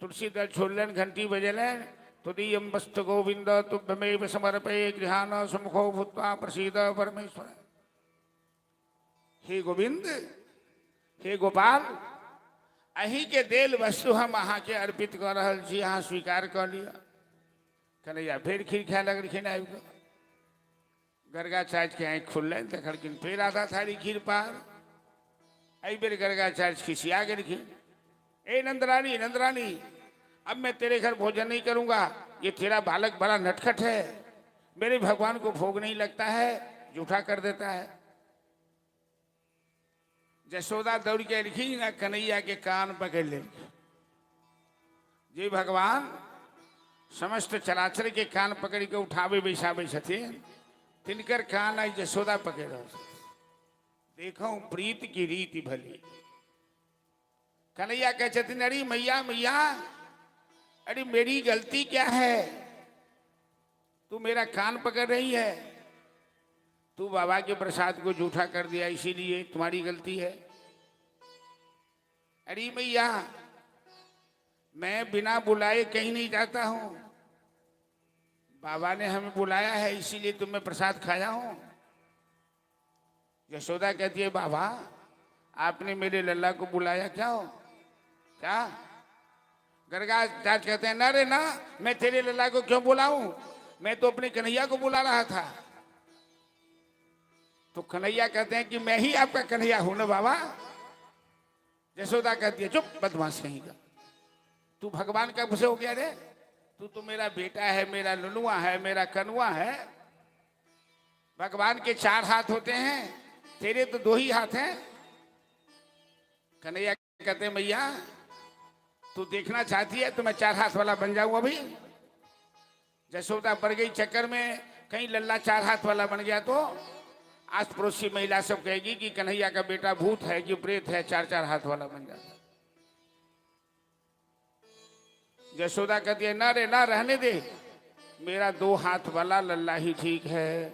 तुलसी दल छोड़लन, घंटी बजेलन। तुदीयं वस्तु गोविंद तुभ्यमेव समर्पये गृहाण सुमुखो भूत्वा प्रसीद परमेश्वर। हे गोविंद, हे गोपाल, अही के देल वस्तु हम अहाँ के अर्पित कर रहल छी, अहाँ स्वीकार कर लिया। कन्हैया फिर खीर खाए लगलखिन आबि कऽ। गर्गाचार्य के आँखि खुललनि, देखलखिन फिर आधा थारी खीर पार। एहि बेर गर्गाचार्य खिसिया गेलखिन, ए नंदरानी नंदरानी, अब मैं तेरे घर भोजन नहीं करूंगा, ये तेरा बालक बड़ा नटखट है, मेरे भगवान को भोग नहीं लगता है, जूठा कर देता है। जसोदा दौड़ के लिखी ना, कन्हैया के कान पकड़ ले। जी भगवान समस्त चराचर के कान पकड़ के उठावे बैसावे छथिन, तिनकर कान आई जसोदा पकड़। देखो प्रीत की रीति भली। कन्हैया कह छथिन, अरे मैया मैया, अरे मेरी गलती क्या है, तू मेरा कान पकड़ रही है? तू बाबा के प्रसाद को जूठा कर दिया, इसीलिए तुम्हारी गलती है। अरे मैया, मैं बिना बुलाए कहीं नहीं जाता हूं, बाबा ने हमें बुलाया है, इसीलिए तुम्हें प्रसाद खाया हूं। यशोदा कहती है, बाबा आपने मेरे लल्ला को बुलाया क्या हो क्या? गर्गाचार्य कहते हैं, ना रे ना, मैं तेरे लल्ला को क्यों बुलाऊं, मैं तो अपने कन्हैया को बुला रहा था। तो कन्हैया कहते हैं कि मैं ही आपका कन्हैया हूं ना बाबा। यशोदा कहती है, चुप बदमाश कहीं का, तू भगवान कब से हो गया रे? तू तो मेरा बेटा है, मेरा लुनुआ है, मेरा कनुआ है। भगवान के 4 हाथ होते हैं, तेरे तो 2 ही हाथ हैं। कन्हैया कहते हैं, मैया तू देखना चाहती है तो मैं 4 हाथ वाला बन जाऊं अभी। यशोदा पड़ गई चक्कर में, कहीं लल्ला 4 हाथ वाला बन गया तो आस पड़ोसी महिला सब कहेगी कि कन्हैया का बेटा भूत है कि प्रेत है, 4 हाथ वाला बन जाता। यशोदा कहती है, ना रे ना, रहने दे, मेरा 2 हाथ वाला लल्ला ही ठीक है।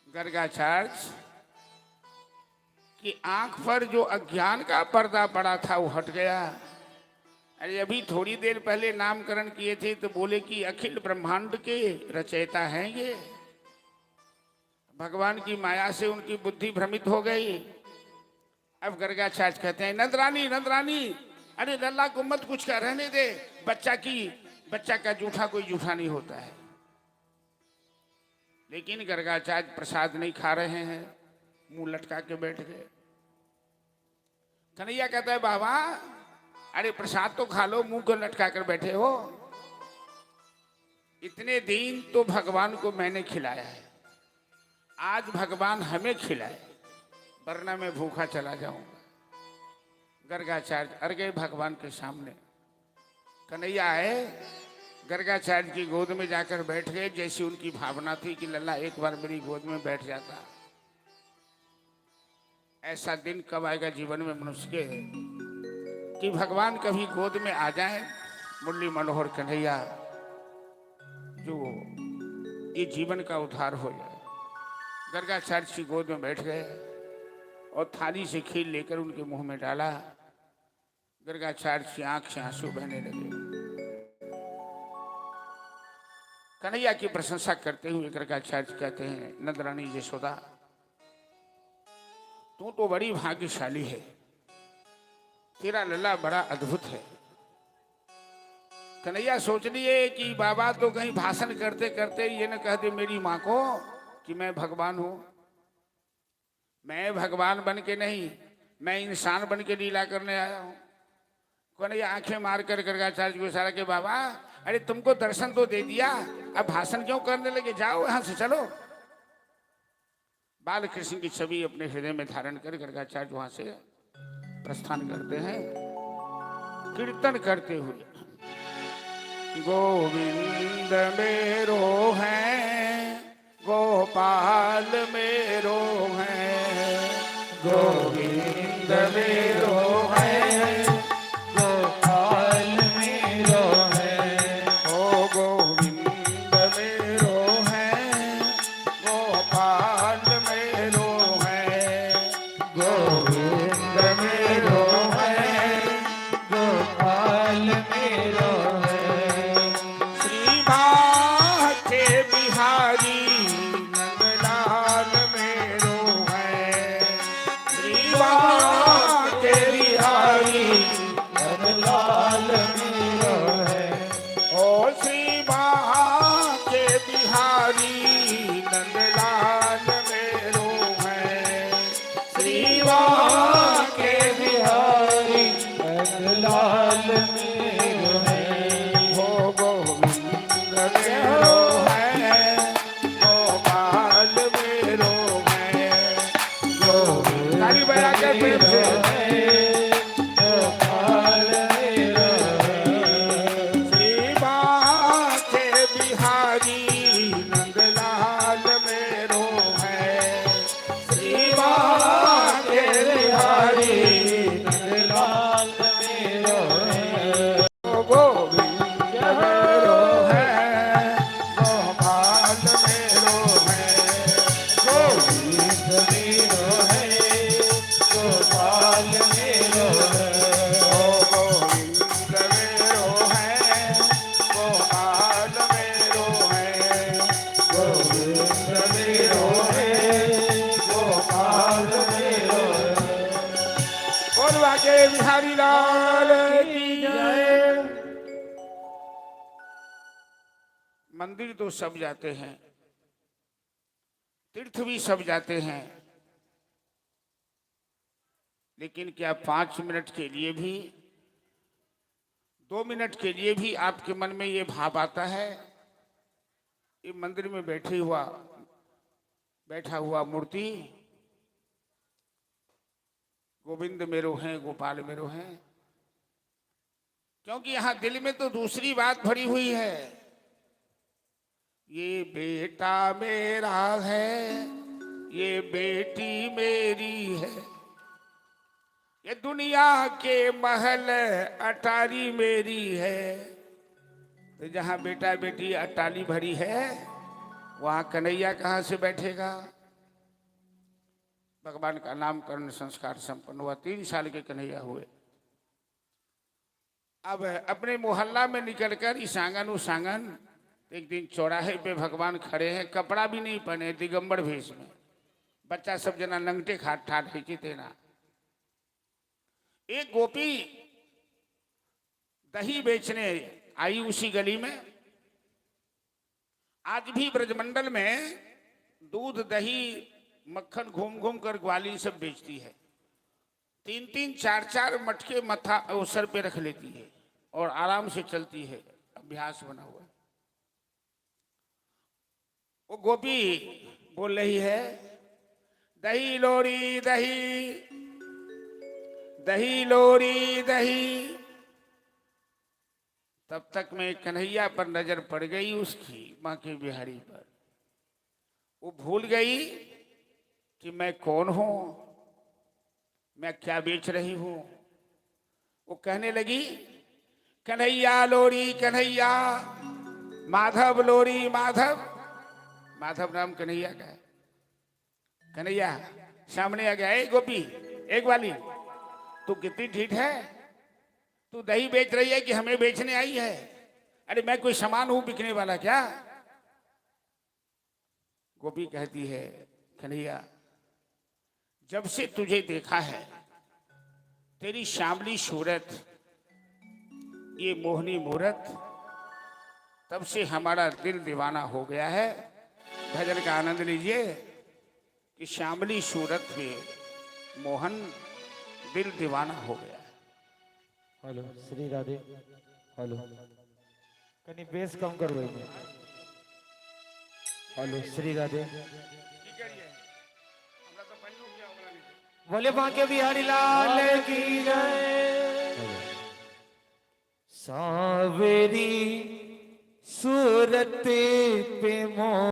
गर्गाचार्य की आंख पर जो अज्ञान का पर्दा पड़ा था वो हट गया। अरे अभी थोड़ी देर पहले नामकरण किए थे तो बोले कि अखिल ब्रह्मांड के रचयिता हैं ये। भगवान की माया से उनकी बुद्धि भ्रमित हो गई। अब गर्गाचार्य कहते हैं, नंदरानी नंदरानी, अरे लल्ला को मत कुछ कर, रहने दे, बच्चा का जूठा कोई जूठा नहीं होता है। लेकिन गर्गाचार्य प्रसाद नहीं खा रहे हैं, मुंह लटका के बैठ गए। कन्हैया कहता है, बाबा अरे प्रसाद तो खा लो, मुंह को लटका कर बैठे हो। इतने दिन तो भगवान को मैंने खिलाया है, आज भगवान हमें खिलाए, वरना मैं भूखा चला जाऊंगा। गर्गाचार्य अर गए भगवान के सामने। कन्हैया आए, गर्गाचार्य की गोद में जाकर बैठ गए, जैसी उनकी भावना थी कि लल्ला एक बार मेरी गोद में बैठ जाता। ऐसा दिन कब आएगा जीवन में मनुष्य के कि भगवान कभी गोद में आ जाए। मुरली मनोहर कन्हैया, जो ये जीवन का उद्धार हो जाए। गर्गाचार्य की गोद में बैठ गए और थाली से खीर लेकर उनके मुंह में डाला। गर्गाचार्य की आंख से आंसू बहने लगे। कन्हैया की प्रशंसा करते हुए गर्गाचार्य कहते हैं, नंदरानी यशोदा, तू तो बड़ी भाग्यशाली है, तेरा लल्ला बड़ा अद्भुत है। कन्हैया सोच लिए कि बाबा तो कहीं भाषण करते करते ये न कह दे मेरी माँ को कि मैं भगवान हूं। मैं भगवान बन के नहीं, मैं इंसान बन के लीला करने आया हूं। कन्हैया आंखें मार कर गर्गाचार्य को इशारा के, बाबा अरे तुमको दर्शन तो दे दिया, अब भाषण क्यों करने लगे, जाओ यहां से चलो। बाल कृष्ण की छवि अपने हृदय में धारण कर गर्गाचार्य वहां से प्रस्थान करते हैं, कीर्तन करते हुए। गोविंद मेरो है, गोपाल मेरो है, गोविंद मेरो है, गोपाल मेरो प्रेम से। श्री बांके बिहारी नंदलाल मेरो है। श्री बांके बिहारी
नंदलाल मेरो है।
गोविंद मेरो है, गोपाल मेरो है।
गोविंद मेरो है, गोपाल मेरो है।
गोविंद मेरो है, गोपाल मेरो है।
गोविंद मेरो है, गोपाल मेरो है।
बोल बांके बिहारी लाल की जय। मंदिर तो सब जाते हैं, तीर्थ भी सब जाते हैं, लेकिन क्या 5 मिनट के लिए भी, 2 मिनट के लिए भी आपके मन में ये भाव आता है, ये मंदिर में बैठा हुआ मूर्ति गोविंद मेरो हैं, गोपाल मेरो हैं? क्योंकि यहां दिल में तो दूसरी बात भरी हुई है। ये बेटा मेरा है, ये बेटी मेरी है, ये दुनिया के महल अटारी मेरी है। तो जहां बेटा बेटी अटाली भरी है, वहां कन्हैया कहां से बैठेगा? भगवान का नामकरण संस्कार संपन्न हुआ, 3 साल के कन्हैया हुए। अब अपने मोहल्ला में निकलकर इस आंगन उस आंगन, एक दिन चौराहे पे भगवान खड़े हैं, कपड़ा भी नहीं पहने, दिगंबर भेष में। बच्चा सब जना नंगटे खाट ठाट है ना। एक गोपी दही बेचने आई उसी गली में। आज भी ब्रजमंडल में दूध दही मक्खन घूम घूम कर ग्वाली सब बेचती है। 3-3 4-4 मटके मथा सर पे रख लेती है और आराम से चलती है, अभ्यास बना हुआ। वो गोपी बोल रही है, दही लोरी दही, दही लोरी दही। तब तक में कन्हैया पर नजर पड़ गई उसकी, बांके बिहारी पर। वो भूल गई कि मैं कौन हूं, मैं क्या बेच रही हूं। वो कहने लगी, कन्हैया लोरी कन्हैया, माधव लोरी माधव। माधव नाम कन्हैया का है। कन्हैया सामने आ गया, ए गोपी, एक वाली, तू कितनी ढीठ है? तू दही बेच रही है कि हमें बेचने आई है? अरे मैं कोई सामान हूं बिकने वाला क्या? गोपी कहती है, कन्हैया जब से तुझे देखा है, तेरी श्यामली सूरत, ये मोहनी मूरत, तब से हमारा दिल दीवाना हो गया है। भजन का आनंद लीजिए कि श्यामली सूरत में मोहन दिल दीवाना हो गया है।
हेलो श्री राधे। हेलो कहीं बेस कम कर दो। हेलो श्री राधे। बोले बांके बिहारी लाल की जय। सावेरी सूरत पे मोह